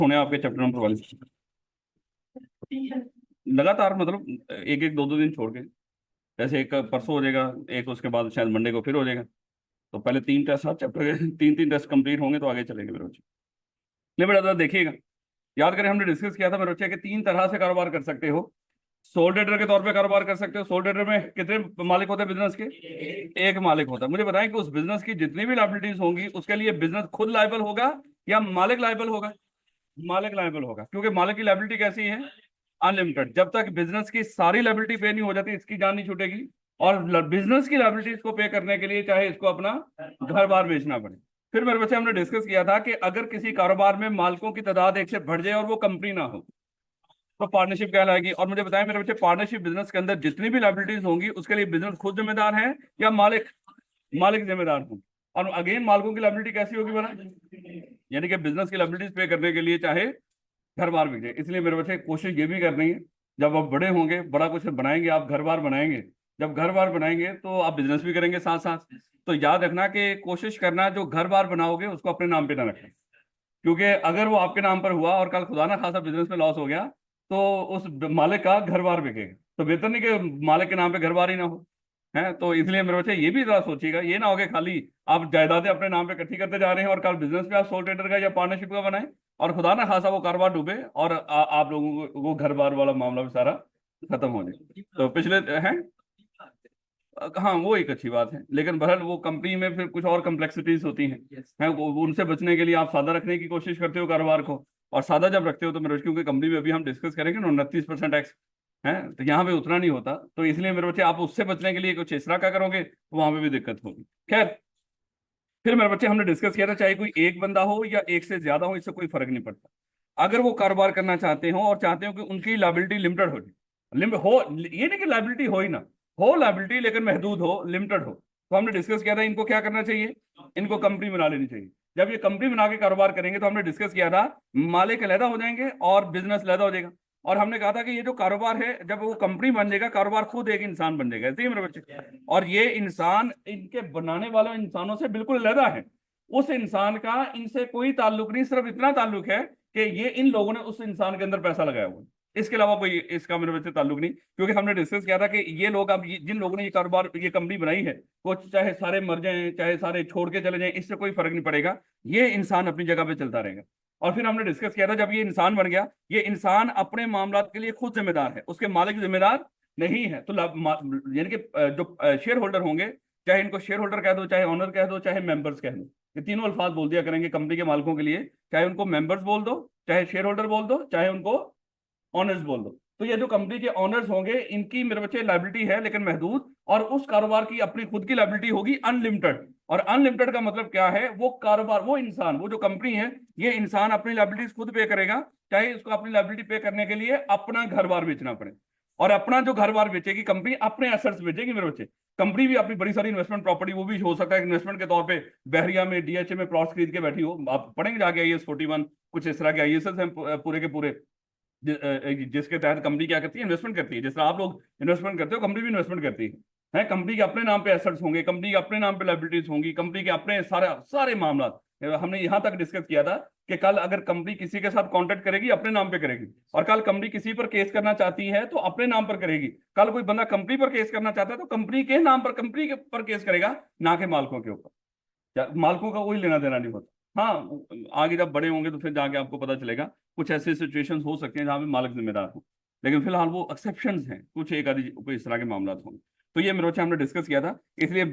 होने आपके chapter number 1 लगातार, मतलब एक एक दो दो दिन छोड़ के। जैसे एक परसों हो जाएगा, एक उसके बाद शायद मंडे को फिर हो जाएगा। तो पहले 3 टेस्ट हर चैप्टर के 3 3 टेस्ट कंप्लीट होंगे तो आगे चलेंगे मेरे बच्चे। नहीं बेटा, जरा देखिएगा। याद करें, हमने डिस्कस किया था मेरे बच्चे कि 3 तरह से कारोबार कर सकते हो। सोल ट्रेडर के तौर पे कारोबार कर सकते हो। सोल ट्रेडर में कितने मालिक होते हैं बिजनेस के? एक मालिक होता है। मुझे बताएं कि उस बिजनेस की जितनी भी लायबिलिटीज होंगी उसके लिए बिजनेस खुद लायबल होगा या मालिक लायबल होगा? मालिक लायबल होगा, क्योंकि मालिक की लायबिलिटी कैसी है? अनलिमिटेड। जब तक बिजनेस की सारी लायबिलिटी पे नहीं हो जाती इसकी जान नहीं छूटेगी। और बिजनेस की लायबिलिटीज को पे करने के लिए चाहे इसको अपना घर बार बेचना पड़े। फिर मेरे बच्चे हमने डिस्कस किया था कि अगर किसी कारोबार में मालिकों की तादाद एक से बढ़ जाए और वो कंपनी ना हो तो पार्टनरशिप कहलाएगी। और मुझे बताएं मेरे बच्चे, पार्टनरशिप बिजनेस के अंदर जितनी भी लायबिलिटीज होंगी उसके लिए बिजनेस खुद जिम्मेदार है या मालिक? मालिक जिम्मेदार होंगे। और अगेन मालिकों की लायबिलिटी कैसी होगी बना? यानी कि बिजनेस की लायबिलिटीज पे करने के लिए चाहे घर बार बिके। इसलिए मेरे बच्चे कोशिश ये भी करनी है, जब आप बड़े होंगे बड़ा कुछ बनाएंगे, आप घर बार बनाएंगे। जब घर बार बनाएंगे तो आप बिजनेस भी करेंगे साथ साथ। तो याद रखना कि कोशिश करना जो घर बार बनाओगे उसको अपने नाम पे ना रखें। क्योंकि अगर वो आपके नाम पर हुआ और कल खुदा ना खासा बिजनेस में लॉस हो गया तो उस मालिक का घर बार बिकेगा। तो बेहतर नहीं कि मालिक के नाम पे घर बार ही ना हो। है तो इसलिए मेरे बच्चे ये भी जरा सोचिएगा, ये ना हो कि खाली आप जायदादें अपने नाम पे इकट्ठी करते जा रहे हैं और कल बिजनेस में आप सोल ट्रेडर का या पार्टनरशिप का बनाएं और खुदा ना खासा वो कारोबार डूबे और आप लोगों को वो घर बार वाला मामला भी सारा खत्म हो जाए। तो पिछले हैं। हाँ, वो एक अच्छी बात है, लेकिन बहरहाल वो कंपनी में फिर कुछ और कम्प्लेक्सिटीज होती हैं। हैं वो उनसे बचने के लिए आप सादा रखने की कोशिश करते हो कारोबार को। और सादा जब रखते हो तो मेरे, क्योंकि कंपनी में अभी हम डिस्कस करेंगे ना 29% टैक्स है, तो यहाँ पे उतना नहीं होता। तो इसलिए मेरे बच्चे आप उससे बचने के लिए कुछ इस तरह का करोगे तो वहां पे भी दिक्कत होगी। खैर, फिर मेरे बच्चे हमने डिस्कस किया था चाहे कोई एक बंदा हो या एक से ज्यादा हो, इससे कोई फर्क नहीं पड़ता। अगर वो कारोबार करना चाहते हो और चाहते हो कि उनकी लायबिलिटी लिमिटेड हो जाए, लिमिट हो, ये नहीं कि लायबिलिटी हो ही ना हो, लायबिलिटी लेकिन महदूद हो, लिमिटेड हो, तो हमने डिस्कस किया था इनको क्या करना चाहिए? इनको कंपनी बना लेनी चाहिए। जब ये कंपनी बना के कारोबार करेंगे तो हमने डिस्कस किया था मालिक अलहदा हो जाएंगे और बिजनेस अलहदा हो जाएगा। और हमने कहा था कि ये जो कारोबार है जब वो कंपनी बन जाएगा, कारोबार खुद एक इंसान बन जाएगा। ऐसे ही मेरे बच्चे, और ये इंसान इनके बनाने वाले इंसानों से बिल्कुल अलहदा है। उस इंसान का इनसे कोई ताल्लुक नहीं, सिर्फ इतना ताल्लुक है कि ये इन लोगों ने उस इंसान के अंदर पैसा लगाया हुआ है। इसके अलावा कोई इसका मेरे बच्चे ताल्लुक नहीं। क्योंकि हमने डिस्कस किया था कि ये लोग, अब जिन लोगों ने ये कारोबार ये कंपनी बनाई है, वो चाहे सारे मर जाएं चाहे सारे छोड़ के चले जाएं, इससे कोई फर्क नहीं पड़ेगा। ये इंसान अपनी जगह पे चलता रहेगा। और फिर हमने डिस्कस किया था जब ये इंसान बन गया, ये इंसान अपने मामलात के लिए खुद जिम्मेदार है, उसके मालिक जिम्मेदार नहीं है। तो यानी कि जो शेयर होल्डर होंगे, चाहे इनको शेयर होल्डर कह दो, चाहे ऑनर कह दो, चाहे मेंबर्स कह दो, ये तीनों अल्फाज बोल दिया करेंगे कंपनी के मालिकों के लिए। चाहे उनको मेंबर्स बोल दो, चाहे शेयर होल्डर बोल दो, चाहे उनको ऑनर्स बोल दो। तो ये जो कंपनी के ऑनर्स होंगे इनकी मेरे बच्चे लायबिलिटी है लेकिन महदूद, और उस कारोबार की अपनी खुद की लायबिलिटी होगी अनलिमिटेड। और अनलिमिटेड का मतलब क्या है? वो कारोबार, वो इंसान, वो जो कंपनी है, ये इंसान अपनी लायबिलिटीज खुद पे करेगा, चाहे उसको अपनी लायबिलिटी पे करने के लिए अपना घर बार बेचना पड़े। और अपना जो घर बार बेचेगी कंपनी, अपने एसेट्स बेचेगी मेरे बच्चे। कंपनी भी अपनी बड़ी सारी इन्वेस्टमेंट प्रॉपर्टी, वो भी हो सकता है इन्वेस्टमेंट के तौर पे बहरिया में डीएचए में प्लॉट्स खरीद के बैठी हो। आप पढ़ेंगे जाके IAS 41, कुछ इस तरह के IAS हैं पूरे के पूरे, जिसके तहत कंपनी क्या करती है? इन्वेस्टमेंट करती है। जिस तरह आप लोग इन्वेस्टमेंट करते हो, कंपनी भी इन्वेस्टमेंट करती है। कंपनी के अपने नाम पे एसेट्स होंगे, कंपनी के अपने नाम पे लायबिलिटीज होंगी, कंपनी के अपने सारे सारे मामला। हमने यहां तक डिस्कस किया था कि कल अगर कंपनी किसी के साथ कॉन्टेक्ट करेगी अपने नाम पे करेगी, और कल कंपनी किसी पर केस करना चाहती है तो अपने नाम पर करेगी। कल कोई बंदा कंपनी पर केस करना चाहता है तो कंपनी के नाम पर, कंपनी के पर केस करेगा, ना के मालिकों के ऊपर। मालिकों का कोई लेना देना नहीं होता। हाँ, आगे जब बड़े होंगे तो फिर जाके आपको पता चलेगा कुछ ऐसे सिचुएशंस हो सकते हैं जहां पे मालिक जिम्मेदार हो, लेकिन फिलहाल वो एक्सेप्शंस हैं, कुछ एक आदि कोई इस तरह के मामला होंगे। तो ये मेरे बच्चे हमने डिस्कस किया था। इसलिए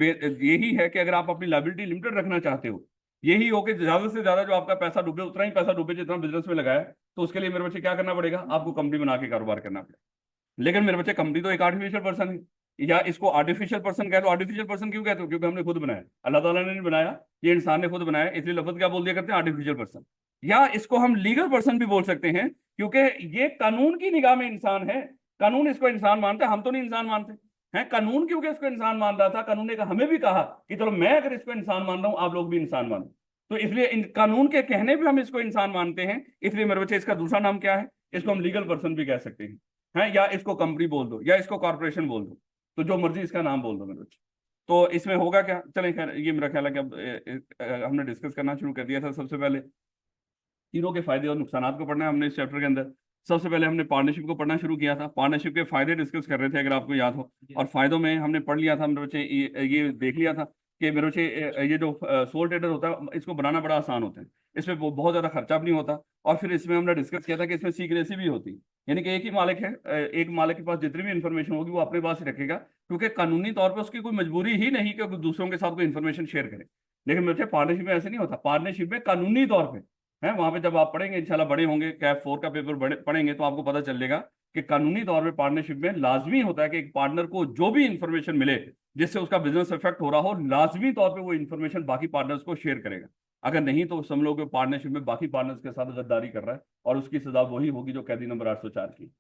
यही है कि अगर आप अपनी लायबिलिटी लिमिटेड रखना चाहते हो, यही हो कि ज्यादा से ज्यादा जो आपका पैसा डूबे उतना ही पैसा डूबे जितना बिजनेस में लगाया है, तो उसके लिए मेरे बच्चे क्या करना पड़ेगा? आपको कंपनी बना के कारोबार करना पड़ेगा। लेकिन मेरे बच्चे, कंपनी तो एक आर्टिफिशियल पर्सन है, या इसको आर्टिफिशियल पर्सन कह लो। आर्टिफिशियल पर्सन क्यों कहते हो? क्योंकि हमने खुद बनाया, अल्लाह ताला ने नहीं बनाया, ये इंसान ने खुद बनाया, इसलिए लफ्ज क्या बोल दिया करते हैं? Artificial person. या इसको हम लीगल पर्सन भी बोल सकते हैं, क्योंकि ये कानून की निगाह में इंसान है। कानून इसको इंसान मानता है, हम तो नहीं इंसान मानते हैं। कानून क्योंकि इसको इंसान मान रहा था, कानून ने हमें भी कहा कि चलो मैं अगर इसको इंसान मान रहा हूं, आप लोग भी इंसान मानो। तो इसलिए कानून के कहने पे हम इसको इंसान मानते हैं। इसलिए मेरे बच्चे, इसका दूसरा नाम क्या है? इसको हम लीगल पर्सन भी कह सकते हैं। है, या इसको कंपनी बोल दो, या इसको कॉर्पोरेशन बोल दो, तो जो मर्जी इसका नाम बोल दो मेरे बच्चे। तो इसमें होगा क्या? चलें, खैर ये मेरा ख्याल है कि अब हमने डिस्कस करना शुरू कर दिया था सबसे पहले। तीनों के फायदे और नुकसान को पढ़ना है हमने इस चैप्टर के अंदर। सबसे पहले हमने पार्टनरशिप को पढ़ना शुरू किया था, पार्टनरशिप के फायदे डिस्कस कर रहे थे अगर आपको याद हो। और फायदों में हमने पढ़ लिया था मेरे बच्चे, ये देख लिया था कि मेरे बच्चे ये जो सोल ट्रेडर होता है इसको बनाना बड़ा आसान होता है, इसमें बहुत ज्यादा खर्चा भी नहीं होता। और फिर इसमें हमने डिस्कस किया था कि इसमें सीक्रेसी भी होती है, यानी कि एक ही मालिक है, एक मालिक के पास जितनी भी इन्फॉर्मेशन होगी वो अपने पास ही रखेगा, क्योंकि कानूनी तौर पर उसकी कोई मजबूरी ही नहीं कि दूसरों के साथ कोई इन्फॉर्मेशन शेयर करे। लेकिन मेरे पार्टनरशिप में ऐसे नहीं होता, पार्टनरशिप में कानूनी तौर पर है, वहां पे जब आप पढ़ेंगे इंशाल्लाह बड़े होंगे, कैप 4 का पेपर पढ़ेंगे तो आपको पता चलेगा कि कानूनी तौर पे पार्टनरशिप में लाजमी होता है कि एक पार्टनर को जो भी इंफॉर्मेशन मिले जिससे उसका बिजनेस इफेक्ट हो रहा हो, लाजमी तौर पे वो इंफॉर्मेशन बाकी पार्टनर्स को शेयर करेगा। अगर नहीं तो समझ लो कि पार्टनरशिप में बाकी पार्टनर्स के साथ गद्दारी कर रहा है, और उसकी सजा वही होगी जो कैदी नंबर 804 की।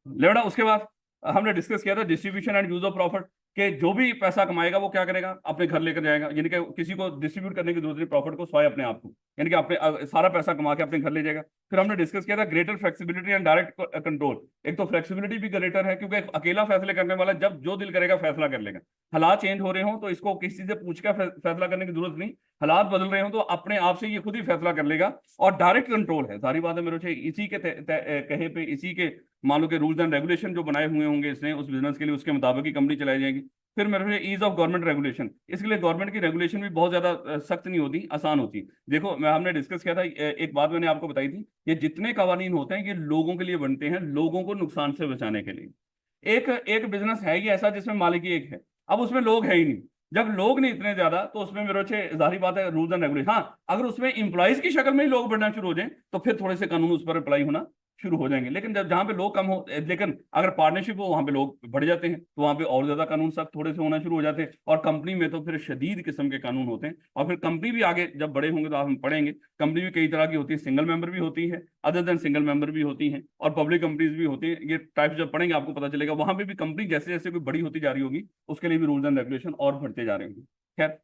लेवड़ा उसके बाद हमने डिस्कस किया था distribution and use of profit, कि जो भी पैसा कमाएगा वो क्या करेगा, अपने घर लेकर जाएगा, यानी कि किसी को डिस्ट्रीब्यूट करने की जरूरत नहीं प्रॉफिट को, स्वाय अपने आप को, यानी कि अपने सारा पैसा कमा के अपने घर ले जाएगा। फिर हमने डिस्कस किया था greater flexibility and direct control. एक तो फ्लेक्सिबिलिटी भी ग्रेटर है क्योंकि अकेला फैसले करने वाला जब जो दिल करेगा फैसला कर लेगा, हालात चेंज हो रहे हो तो इसको किसी से पूछ कर फैसला करने की जरूरत नहीं, हालात बदल रहे हो तो अपने आप से ये खुद ही फैसला कर लेगा। और डायरेक्ट कंट्रोल है, सारी बात है मेरे इसी के कहे पे, इसी के मान लो के रूल्स एंड रेगुलेशन जो बनाए हुए होंगे इसने उस बिजनेस के लिए, उसके मुताबिक ही कंपनी चलाई जाएगी। फिर मेरे ईज ऑफ गवर्नमेंट रेगुलेशन, इसके लिए गवर्नमेंट की रेगुलेशन भी बहुत ज्यादा सख्त नहीं होती, आसान होती। देखो हमने डिस्कस किया था, एक बात मैंने आपको बताई थी, ये जितने कवानीन होते हैं ये लोगों के लिए बनते हैं, लोगों को नुकसान से बचाने के लिए। एक एक बिजनेस है ही ऐसा जिसमें मालिक ही एक है, अब उसमें लोग है ही नहीं। जब लोग नहीं इतने ज्यादा तो उसमें मेरे अच्छे जाहिर बात है रूल्स एंड रेगुलेशन, हाँ अगर उसमें इंप्लॉइज की शक्ल में ही लोग बढ़ना शुरू हो जाए तो फिर थोड़े से कानून उस पर अप्लाई होना शुरू हो जाएंगे। लेकिन जब जहां पे लोग कम हो, लेकिन अगर पार्टनरशिप हो वहां पे लोग बढ़ जाते हैं तो वहां पे और ज्यादा कानून सख्त थोड़े से होना शुरू हो जाते हैं। और कंपनी में तो फिर शदीद किस्म के कानून होते हैं। और फिर कंपनी भी आगे जब बड़े होंगे तो आप हम पढ़ेंगे, कंपनी भी कई तरह की होती है, सिंगल मेंबर भी होती है, अदर देन सिंगल मेंबर भी होती हैं, और पब्लिक कंपनीज भी होती हैं। ये टाइप जब पढ़ेंगे आपको पता चलेगा, वहां पे भी कंपनी जैसे जैसे कोई बड़ी होती जा रही होगी उसके लिए भी रूल्स एंड रेगुलेशन और बढ़ते जा रहे होंगे। खैर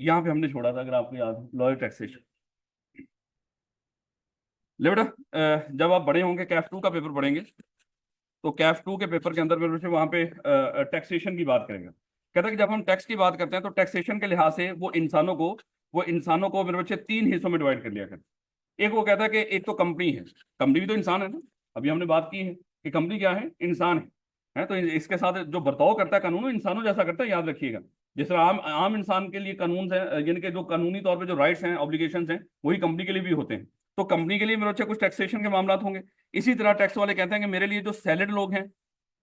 यहाँ पे हमने छोड़ा था अगर आपको याद हो, लॉयर टैक्सेशन। ले बेटा, जब आप बड़े होंगे कैफ 2 का पेपर पढ़ेंगे तो कैफ 2 के पेपर के अंदर मेरे से वहां पे टैक्सेशन की बात करेगा। कहता है कि जब हम टैक्स की बात करते हैं तो टैक्सेशन के लिहाज से वो इंसानों को मेरे बच्चे 3 हिस्सों में डिवाइड कर लिया करते। एक वो कहता है कि एक तो कंपनी है, कंपनी भी तो इंसान है ना, अभी हमने बात की है कि कंपनी क्या है, इंसान है तो इसके साथ जो बर्ताव करता है कानून वो इंसानों जैसा करता है, याद रखिएगा। जिस तरह आम आम इंसान के लिए कानून है, यानी कि जो कानूनी तौर पे जो राइट्स हैं ऑब्लिगेशंस हैं वही कंपनी के लिए भी होते हैं। तो कंपनी के लिए मेरे बच्चे कुछ टैक्सेशन के मामला होंगे। इसी तरह टैक्स वाले कहते हैं कि मेरे लिए जो सैलड लोग हैं,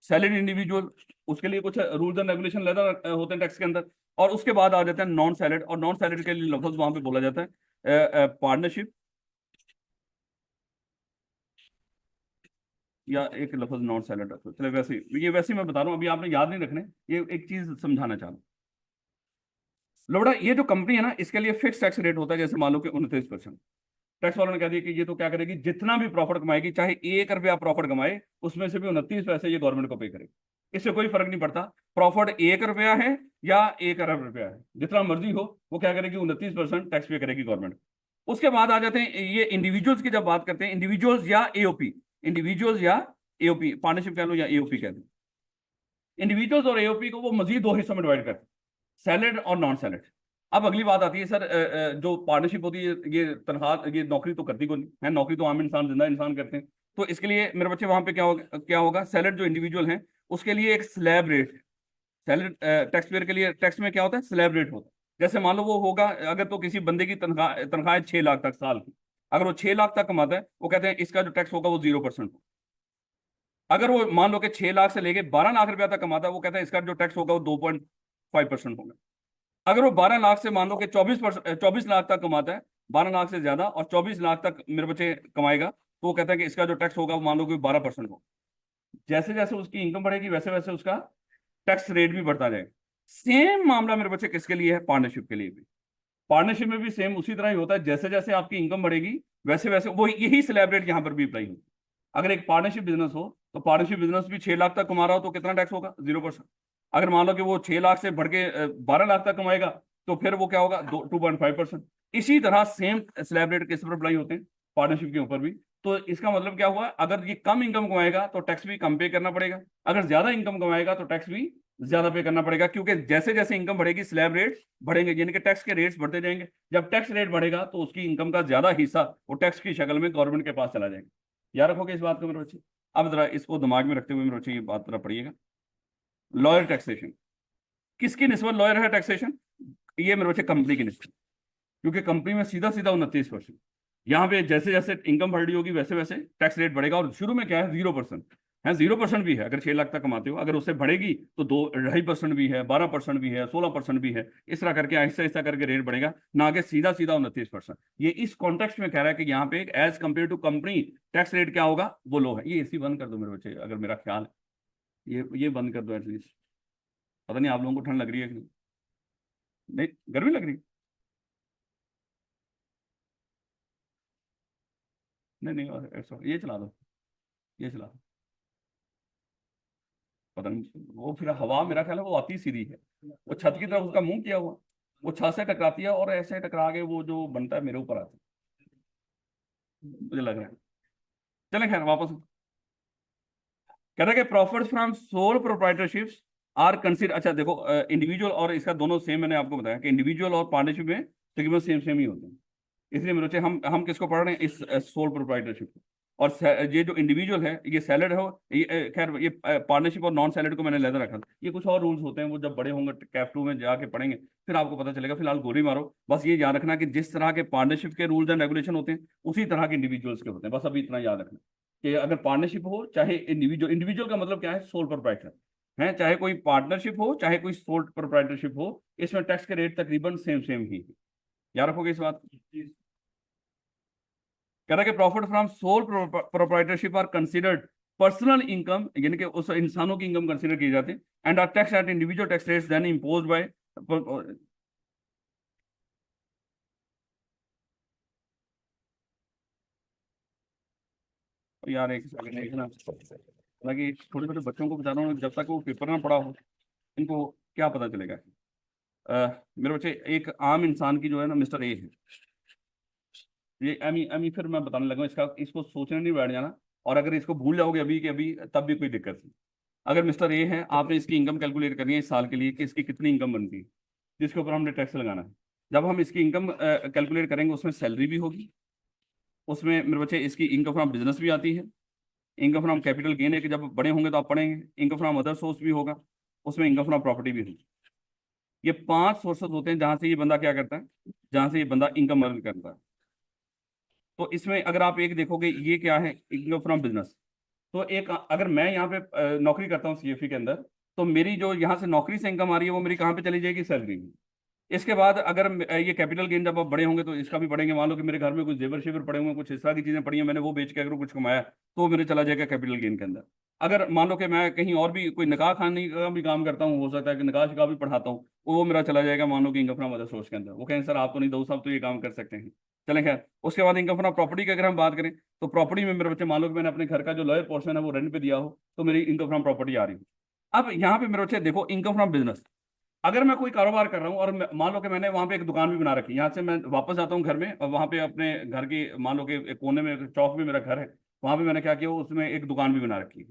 सैलड इंडिविजुअल, उसके लिए कुछ रूल्स एंड रेगुलेशन लेकर होते हैं टैक्स के अंदर। और उसके बाद आ जाते हैं नॉन सैलड, और नॉन सैलड के लिए लफ्ज वहां पे बोला जाता है पार्टनरशिप, या एक लफ्ज नॉन सैलड रखो, चले वैसे ये वैसे ही मैं बता रहा हूँ, अभी आपने याद नहीं रखने, ये एक चीज समझाना चाह रहा हूँ। लोड़ा ये जो कंपनी है ना इसके लिए फिक्स टैक्स रेट होता है, जैसे मान लो कि 29%। टैक्स वालों ने कह दिया कि ये तो क्या करेगी, जितना भी प्रॉफिट कमाएगी, चाहे 1 रुपया प्रॉफिट कमाए उसमें से भी 29 पैसे ये गवर्नमेंट को पे करेगी, इससे कोई फर्क नहीं पड़ता प्रॉफिट 1 रुपया है या 1 अरब रुपया है, जितना मर्जी हो वो क्या करेगी, 29% टैक्स पे करेगी गवर्नमेंट। उसके बाद आ जाते हैं ये इंडिविजुअल्स की, जब बात करते हैं इंडिविजुअल्स या एओपी, इंडिविजुअल्स या एओपी, पार्टनरशिप कह लो या एओपी कह दो, इंडिविजुअल्स और एओपी को वो मजीद 2 हिस्सों में डिवाइड करते हैं, सैलड और नॉन सैलड। अब अगली बात आती है सर, जो पार्टनरशिप होती है ये तनख्वाह, ये नौकरी तो करती को नहीं है, नौकरी तो आम इंसान जिंदा इंसान करते हैं। तो इसके लिए मेरे बच्चे वहां पे क्या होगा, सैलड जो इंडिविजुअल हैं उसके लिए एक स्लैब रेट है। सैलड टैक्स पेयर के लिए टैक्स में क्या होता है, स्लैब रेट होता है। जैसे मान लो वो होगा, अगर तो किसी बंदे की तनख्वाह है 6 लाख तक साल की, अगर वो 6 लाख तक कमाता है वो कहते हैं इसका जो टैक्स होगा वो 0% हो। अगर वो मान लो कि 6 लाख से लेके 12 लाख रुपया तक कमाता है वो कहता है इसका जो टैक्स होगा वो 2.5% होगा। अगर वो 12 लाख से मान लो कि 24 लाख तक कमाता है, 12 लाख से ज्यादा और 24 लाख तक मेरे बच्चे कमाएगा, तो वो कहता है कि इसका जो टैक्स होगा वो मान लो कि 12% होगा। जैसे जैसे उसकी इनकम बढ़ेगी वैसे वैसे उसका टैक्स रेट भी बढ़ता जाएगा। सेम मामला मेरे बच्चे किसके लिए है, पार्टनरशिप के लिए भी। पार्टनरशिप में भी सेम उसी तरह ही होता है, जैसे जैसे आपकी इनकम बढ़ेगी वैसे वैसे वो यही स्लैब रेट यहाँ पर भी अप्लाई होगी। अगर एक पार्टनरशिप बिजनेस हो तो पार्टनरशिप बिजनेस भी 6 लाख तक कमा रहा हो तो कितना टैक्स होगा, 0%। अगर मान लो कि वो 6 लाख से बढ़ के 12 लाख तक कमाएगा तो फिर वो क्या होगा, 2.5%। इसी तरह सेम स्लैब रेट किस पर अप्लाई होते हैं, पार्टनरशिप के ऊपर भी। तो इसका मतलब क्या हुआ, अगर ये कम इनकम कमाएगा तो टैक्स भी कम पे करना पड़ेगा, अगर ज्यादा इनकम कमाएगा तो टैक्स भी ज्यादा पे करना पड़ेगा, क्योंकि जैसे जैसे इनकम बढ़ेगी स्लैब रेट बढ़ेंगे, यानी कि टैक्स के रेट्स बढ़ते जाएंगे। जब टैक्स रेट बढ़ेगा तो उसकी इनकम का ज्यादा हिस्सा वो टैक्स की शक्ल में गवर्नमेंट के पास चला जाएगा। याद रखोगे इस बात को मेरे बच्चे। अब जरा इसको दिमाग में रखते हुए मेरे बच्चे ये बात जरा पढ़िएगा। लॉयर टैक्सेशन, किसकी निस्बत लॉयर है टैक्सेशन? ये मेरे बच्चे कंपनी की निस्बत, क्योंकि कंपनी में सीधा सीधा 29%। यहाँ पे जैसे जैसे इनकम बढ़ रही होगी वैसे वैसे टैक्स रेट बढ़ेगा। और शुरू में क्या है 0% है, 0% भी है अगर 6 लाख तक कमाते हो। अगर उससे बढ़ेगी तो 2.5% भी है, 12% भी है, 16% भी है। इस तरह करके आहिस्ता आहिस्ता करके रेट बढ़ेगा, ना आगे सीधा सीधा 29%। ये इस कॉन्टेक्स्ट में कह रहा है कि यहाँ पे as compared to company tax rate क्या होगा, वो लो है। ये एसी बंद कर दो मेरे बच्चे, अगर मेरा ख्याल है ये बंद कर दो एटलीस्ट। पता नहीं आप लोगों को ठंड लग रही है कि नहीं। नहीं, गर्मी लग रही है? नहीं नहीं, ऐसा ये चला दो, ये चला दो। पता नहीं वो फिर हवा मेरा ख्याल है वो आती सीधी है, वो छत की तरफ उसका मुंह किया हुआ, वो छत से टकराती है और ऐसे टकरा के वो जो बनता है मेरे ऊपर आता है, मुझे लग रहा है। चलें खैर वापस। कह रहा है कि profit from sole proprietorships are consider. अच्छा देखो, इंडिविजुअल और इसका दोनों सेम, मैंने आपको बताया कि इंडिविजुअल और पार्टनरशिप में तकरीबन सेम सेम ही होते हैं। इसलिए मेरे बच्चे हम किसको पढ़ रहे हैं, इस सोल प्रोप्राइटरशिप को। और ये जो इंडिविजुअल है ये सैलड है, ये खैर ये पार्टनरशिप और नॉन सैलड को मैंने लेकर रखा था। ये कुछ और रूल्स होते हैं, वो जब बड़े होंगे कैफ 2 में जाके पढ़ेंगे फिर आपको पता चलेगा। फिलहाल गोली मारो, बस ये याद रखना कि जिस तरह के पार्टनरशिप के रूल्स एंड रेगुलेशन होते हैं उसी तरह के इंडिविजुअल्स के होते हैं। बस अभी इतना याद रखना कि अगर पार्टनरशिप हो चाहे इंडिविजुअल, इंडिविजुअल का मतलब क्या है, सोल प्रोप्राइटर है, चाहे कोई पार्टनरशिप हो चाहे कोई सोल प्रोप्राइटरशिप हो, इसमें टैक्स के रेट तकरीबन सेम सेम ही है। याद रखोगे इस बात को। कह रहा है कि profit from sole proprietorship are considered personal income, यानी कि उस इंसानों की इनकम कंसीडर की जाती है। And are tax at individual tax rates then imposed by. यार एक सेकंड एक ना, हालांकि छोटे छोटे बच्चों को बता रहा हूँ, जब तक वो पेपर ना पढ़ा हो इनको क्या पता चलेगा। मेरे बच्चे एक आम इंसान की जो है ना मिस्टर ए है, ये एमी एमी फिर मैं बताने लगा इसका, इसको सोचने नहीं बैठ जाना। और अगर इसको भूल जाओगे अभी के अभी तब भी कोई दिक्कत नहीं। अगर मिस्टर ए है, आपने इसकी इनकम कैलकुलेट करनी है इस साल के लिए कि इसकी कितनी इनकम बनती है, जिसके ऊपर हमने टैक्स लगाना है। जब हम इसकी इनकम कैलकुलेट करेंगे उसमें सैलरी भी होगी, उसमें मेरे बच्चे इसकी इनकम फ्रॉम बिजनेस भी आती है, इनकम फ्रॉम कैपिटल गेन है कि जब बड़े होंगे तो आप पढ़ेंगे, इनकम फ्रॉम अदर सोर्स भी होगा, उसमें इनकम फ्रॉम प्रॉपर्टी भी होगी। ये 5 सोर्सेज होते हैं जहां से ये बंदा क्या करता है, जहां से ये बंदा इनकम अर्न करता है। तो इसमें अगर आप एक देखोगे ये क्या है, इनकम फ्रॉम बिजनेस। तो एक अगर मैं यहाँ पे नौकरी करता हूँ सीएफई के अंदर, तो मेरी जो यहाँ से नौकरी से इनकम आ रही है वो मेरी कहाँ पे चली जाएगी, सैलरी में। इसके बाद अगर ये कैपिटल गेन जब आप बड़े होंगे तो इसका भी पढ़ेंगे। मान लो कि मेरे घर में कुछ जेवर शेवर पड़े हुए हैं, कुछ इस तरह की चीजें पड़ी हैं, मैंने वो बेच के अगर कुछ कमाया तो वो मेरे चला जाएगा कैपिटल गेन के अंदर। अगर मान लो कि मैं कहीं और भी कोई निकाह खाने का भी काम करता हूँ, हो सकता है कि निकाह शिकाह भी पढ़ाता हूँ, वो मेरा चला जाएगा मान लो कि इनकम फ्रॉम अदर सोर्स के अंदर। वो कहें सर आप तो नहीं दो साहब तो ये काम कर सकते हैं। चलें खैर, उसके बाद इनकम फ्रॉम प्रॉपर्टी की अगर हम बात करें तो प्रॉपर्टी में मेरे बच्चे मान लो कि मैंने अपने घर का जो लॉयर पोर्शन है वो रेंट पे दिया हो तो मेरी इनकम फ्रॉम प्रॉपर्टी आ रही हो। अब यहाँ पे मेरे बच्चे देखो इनकम फ्रॉम बिजनेस। अगर मैं कोई कारोबार कर रहा हूँ और मान लो कि मैंने वहां पे एक दुकान भी बना रखी है, यहाँ से मैं वापस जाता हूँ घर में और वहां पे अपने घर की मान लो कि एक कोने में चौक में मेरा घर है, वहां पे मैंने क्या किया, उसमें एक दुकान भी बना रखी है।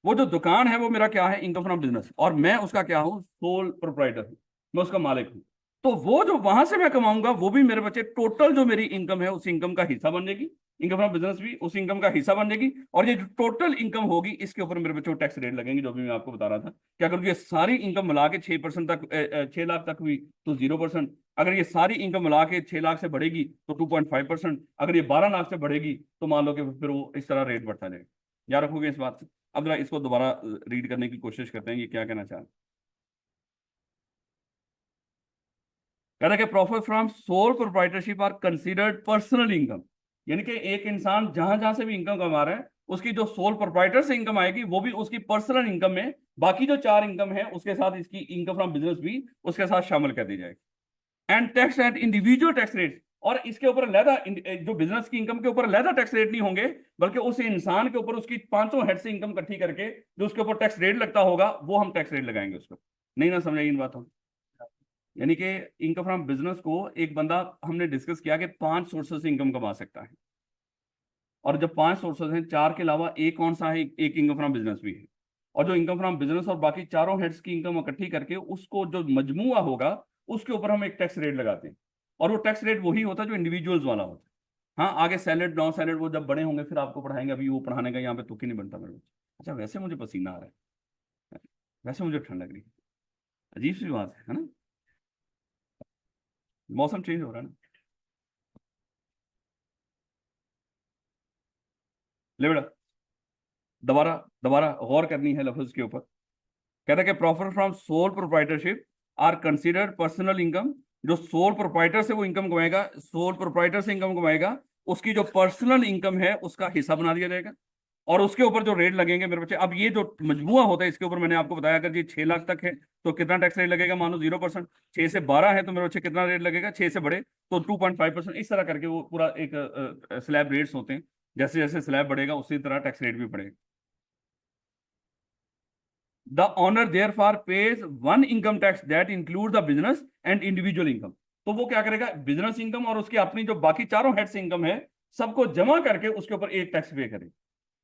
वो जो दुकान है वो मेरा क्या है, इनकम फ्रॉम बिजनेस, और मैं उसका क्या हूँ, सोल प्रोप्राइटर हूँ, मैं उसका मालिक हूँ। तो वो जो वहां से मैं कमाऊंगा वो भी मेरे बच्चे टोटल जो मेरी इनकम है उस इनकम का हिस्सा बन जाएगी। इनकम फ्रॉम बिजनेस भी उस इनकम का हिस्सा बन जाएगी। और ये जो टोटल इनकम होगी इसके ऊपर मेरे बच्चों को टैक्स रेट लगेंगे, जो भी मैं आपको बता रहा था। क्या करूँ, ये सारी इनकम मिला के 6% तक 6 लाख तक हुई तो 0%। अगर ये सारी इनकम मिला के 6 लाख से बढ़ेगी तो 2.5%। अगर ये 12 लाख से बढ़ेगी तो मान लो कि फिर वो इस तरह रेट बढ़ता जाएगा। याद रखोगे इस बात से। अब जरा इसको दोबारा रीड करने की कोशिश करते हैं ये क्या कहना चाह रहे हैं। कह रहा है कि profit from sole proprietorship are considered personal income, यानी कि एक इंसान जहां जहां से भी इनकम कमा रहा है उसकी जो सोल प्रोप्राइटर से इनकम आएगी वो भी उसकी पर्सनल इनकम में बाकी जो 4 इनकम है उसके साथ इसकी इनकम फ्रॉम बिजनेस भी उसके साथ शामिल कर दी जाएगी। And tax at individual tax rate, और इसके ऊपर लहदा जो बिजनेस की इनकम के ऊपर लहदा टैक्स रेट नहीं होंगे, बल्कि उस इंसान के ऊपर उसकी 500 हेड से इनकम इकट्ठी करके जो उसके ऊपर टैक्स रेट लगता होगा वो हम टैक्स रेट लगाएंगे उसको। नहीं ना समझाइए इन बातों। यानी कि इनकम फ्रॉम बिजनेस को एक बंदा, हमने डिस्कस किया कि 5 सोर्सेस से इनकम कमा सकता है। और जब 5 सोर्सेस हैं, 4 के अलावा एक कौन सा है, एक इनकम फ्रॉम बिजनेस भी है। और जो इनकम फ्रॉम बिजनेस और बाकी चारों हेड्स की इनकम इकट्ठी करके उसको जो मजमुआ होगा उसके ऊपर हम एक टैक्स रेट लगाते हैं। और वो टैक्स रेट वही होता है जो इंडिविजुअल्स वाला होता है। हाँ, आगे सैलड नॉन सैलड वो जब बड़े होंगे फिर आपको पढ़ाएंगे, अभी वो पढ़ाने का यहाँ पे तुक ही नहीं बनता मेरे को। अच्छा, वैसे मुझे पसीना आ रहा है, वैसे मुझे ठंड लग रही है। अजीब सी बात है ना। मौसम चेंज हो रहा है ना। ले बेटा, दोबारा दोबारा गौर करनी है लफ्ज के ऊपर। कहता है कि profit from sole proprietorship are considered personal income. जो सोल प्रोप्राइटर से वो इनकम कमाएगा, सोल प्रोप्राइटर से इनकम कमाएगा, उसकी जो पर्सनल इनकम है उसका हिस्सा बना दिया जाएगा। और उसके ऊपर जो रेट लगेंगे मेरे बच्चे, अब ये जो मजमुआ होता है इसके ऊपर मैंने आपको बताया, अगर ये 6 लाख तक है तो कितना टैक्स रेट लगेगा, मानो 0%। 6 से 12 है तो मेरे बच्चे कितना रेट लगेगा, 6 से बड़े तो 2.5%। इस तरह करके वो पूरा एक स्लैब रेट्स होते हैं। जैसे जैसे स्लैब बढ़ेगा उसी तरह टैक्स रेट भी बढ़ेगा। The owner there for page one income tax that include the business and individual income. तो वो क्या करेगा, बिजनेस इनकम और उसकी अपनी जो बाकी चारों हेड से इनकम है सबको जमा करके उसके ऊपर एक टैक्स पे करे।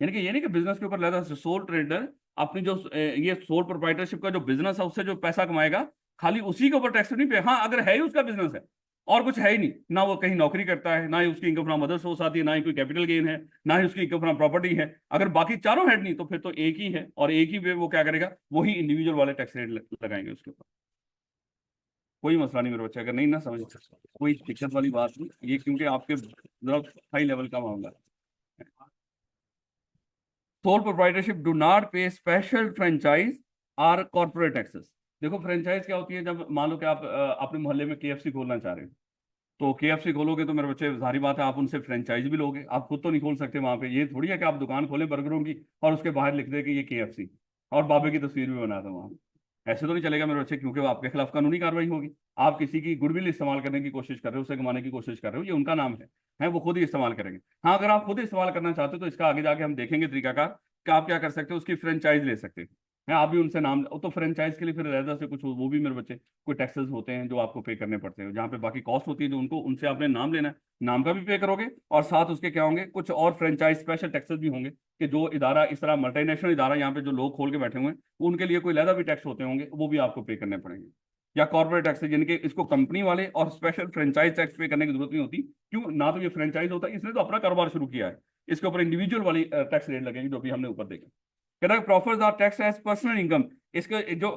यानी कि ये नहीं कि बिजनेस के ऊपर लगा सोल ट्रेडर अपनी जो ये सोल प्रोप्राइटरशिप का जो बिजनेस है उससे जो पैसा कमाएगा खाली उसी के ऊपर टैक्स नहीं पे। हाँ, अगर है ही उसका बिजनेस है और कुछ है ही नहीं, ना वो कहीं नौकरी करता है, ना ही उसकी इनकम फ्रॉम अदर सोर्स आती है, ना ही कोई कैपिटल गेन है, ना ही उसकी इनकम फ्रॉम प्रॉपर्टी है, अगर बाकी चारों हेड नहीं तो फिर तो एक ही है और एक ही पे वो क्या करेगा, वही इंडिविजुअल वाले टैक्स रेट लगाएंगे उसके ऊपर। कोई मसला नहीं मेरे बच्चे, अगर नहीं ना समझ कोई दिक्कत वाली बात नहीं ये, क्योंकि आपके जरा हाई लेवल का मामला है। Sole proprietorship do not pay special franchise or corporate taxes. देखो फ्रेंचाइज क्या होती है, जब मान लो कि आप अपने मोहल्ले में केएफसी खोलना चाह रहे हो, तो केएफसी खोलोगे तो मेरे बच्चे जाहिर बात है आप उनसे फ्रेंचाइज भी लोगे, आप खुद तो नहीं खोल सकते वहां पे। ये थोड़ी है कि आप दुकान खोले बर्गरों की और उसके बाहर लिख दे कि ये केएफसी और बाबे की तस्वीर भी बना दो वहां। ऐसे तो नहीं चलेगा मेरे बच्चे, क्योंकि वो आपके खिलाफ कानूनी कार्रवाई होगी। आप किसी की गुडविल इस्तेमाल करने की कोशिश कर रहे हो, उसे कमाने की कोशिश कर रहे हो, ये उनका नाम है वो खुद ही इस्तेमाल करेंगे। हाँ, अगर आप खुद इस्तेमाल करना चाहते हो तो इसका आगे जाके हम देखेंगे तरीकाकार कि आप क्या कर सकते हो, उसकी फ्रेंचाइज ले सकते हैं। आप भी उनसे नाम तो फ्रेंचाइज के लिए फिर रहता से कुछ वो भी मेरे बच्चे कोई टैक्सेस होते हैं जो आपको पे करने पड़ते हैं, जहाँ पे बाकी कॉस्ट होती है जो उनको, उनसे आपने नाम लेना है, नाम का भी पे करोगे और साथ उसके क्या होंगे, कुछ और फ्रेंचाइज स्पेशल टैक्सेस भी होंगे कि जो इदारा इस तरह मल्टीनेशनल इदारा यहाँ पे जो लोग खोल के बैठे हुए हैं उनके लिए कोई लहदा भी टैक्स होते होंगे, वो भी आपको पे करने पड़ेंगे। या कॉर्पोरेट टैक्स, यानी कि इसको कंपनी वाले और स्पेशल फ्रेंचाइज टैक्स पे करने की जरूरत नहीं होती। क्यों ना, तो ये फ्रेंचाइज होता है, इसने तो अपना कारोबार शुरू किया है, इसके ऊपर इंडिविजुअल वाली टैक्स रेट लगेगी जो भी हमने ऊपर देखा। कह रहा है profit are tax as personal income. इसके जो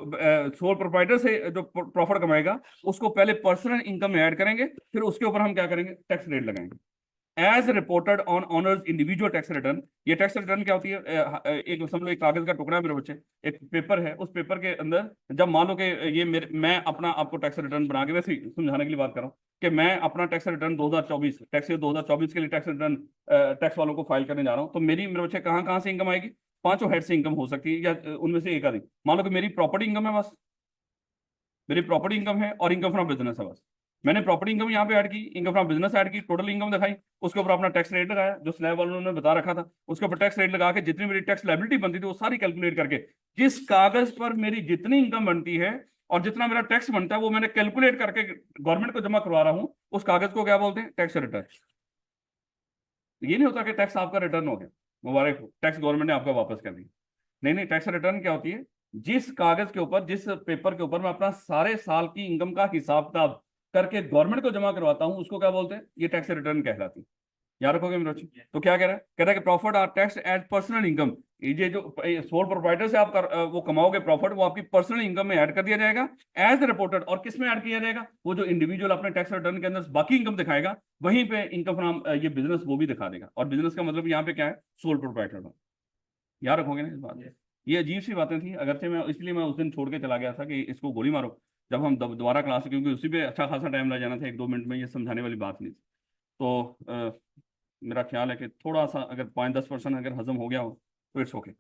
सोल प्रोप्राइटर से जो प्रॉफिट कमाएगा उसको पहले पर्सनल इनकम में ऐड करेंगे, फिर उसके ऊपर हम क्या करेंगे, टैक्स रेट लगाएंगे as reported on owners individual tax return. ये टैक्स रिटर्न क्या होती है, एक समझ लो एक कागज का टुकड़ा है मेरे बच्चे, एक पेपर है, उस पेपर के अंदर जब मान लो कि ये मेरे, मैं अपना आपको टैक्स रिटर्न बना के वैसे ही समझाने के लिए बात कर रहा हूँ कि मैं अपना टैक्स रिटर्न 2024 टैक्स 2024 के लिए टैक्स रिटर्न टैक्स वालों को फाइल करने जा रहा हूँ, तो मेरी मेरे बच्चे कहाँ कहाँ से इनकम आएगी, पांचों हेड से इनकम हो सकती है या उनमें से एक आधी। मान लो कि मेरी प्रॉपर्टी इनकम है बस, मेरी प्रॉपर्टी इनकम है और इनकम फ्रॉम बिजनेस है बस। मैंने प्रॉपर्टी इनकम यहाँ पे ऐड की, इनकम फ्रॉम बिजनेस ऐड की, टोटल इनकम दिखाई, उसके ऊपर अपना टैक्स रेट लगाया जो स्लैब वालों ने बता रखा था, उसके ऊपर टैक्स रेट लगा के जितनी मेरी टैक्स लायबिलिटी बनती थी वो सारी कैलकुलेट करके जिस कागज पर मेरी जितनी इनकम बनती है और जितना मेरा टैक्स बनता है वो मैंने कैलकुलेट करके गवर्नमेंट को जमा करवा रहा हूँ, उस कागज को क्या बोलते हैं, टैक्स रिटर्न। ये नहीं होता कि टैक्स आपका रिटर्न हो गया, मुबारक हो, टैक्स गवर्नमेंट ने आपका वापस कर दिया। नहीं नहीं, टैक्स रिटर्न क्या होती है, जिस कागज के ऊपर, जिस पेपर के ऊपर मैं अपना सारे साल की इनकम का हिसाब किताब करके गवर्नमेंट को जमा करवाता हूं उसको क्या बोलते हैं, ये टैक्स रिटर्न कहलाती है। याद रखोगे मेरे बच्चे। तो क्या कह रहा है, कह रहा है कि profit are tax as personal income. ये जो सोल प्रोप्राइटर से आप वो कमाओगे प्रॉफिट, वो आपकी पर्सनल इनकम में ऐड कर दिया जाएगा एज रिपोर्टेड। और किस में ऐड किया जाएगा, वो जो इंडिविजुअल अपने टैक्स रिटर्न के अंदर बाकी इनकम दिखाएगा वहीं पे इनकम फ्रॉम ये बिजनेस वो भी दिखा देगा। और बिजनेस का मतलब यहाँ पे क्या है, सोल प्रोप्राइटर। याद रखोगे ना इस बात में। ये अजीब सी बातें थी, अगरचे मैं इसलिए मैं उस दिन छोड़ के चला गया था कि इसको गोली मारो जब हम दोबारा क्लास, क्योंकि उसी पे अच्छा खासा टाइम लग जाना था, 1-2 मिनट में ये समझाने वाली बात नहीं थी। तो मेरा ख्याल है कि थोड़ा सा अगर 5-10% अगर हजम हो गया हो तो इट्स ओके।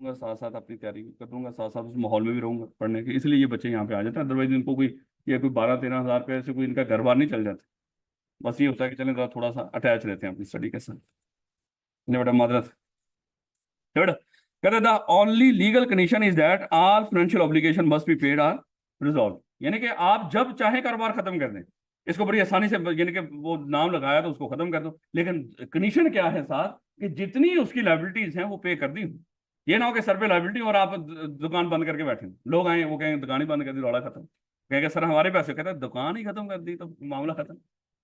साथ साथ अपनी तैयारी कर दूंगा, साथ साथ उस माहौल में भी रहूंगा पढ़ने के, इसलिए ये बच्चे यहाँ पे आ जाते हैं। अदरवाइज इनको कोई, ये कोई 12-13 हज़ार रुपये से कोई इनका घर बार नहीं चल जाता। बस ये होता है कि चलें थोड़ा सा अटैच रहते हैं अपनी स्टडी के साथ। नहीं बेटा मादरत, थर्ड, कहते the only legal condition is that all financial obligation must be paid or resolve, यानी कि आप जब चाहे कारोबार खत्म कर दें, इसको बड़ी आसानी से, यानी कि वो नाम लगाया तो उसको खत्म कर दो, लेकिन कंडीशन क्या है साथ, कि जितनी उसकी लाइबिलिटीज हैं वो पे कर दी। ये ना हो कि सर पे लाइबिलिटी और आप दुकान बंद करके बैठे हो। लोग आए वो कहेंगे दुकान ही बंद कर दी, रौला खत्म, कहेंगे सर हमारे पैसे, कहते हैं दुकान ही खत्म कर दी तो मामला खत्म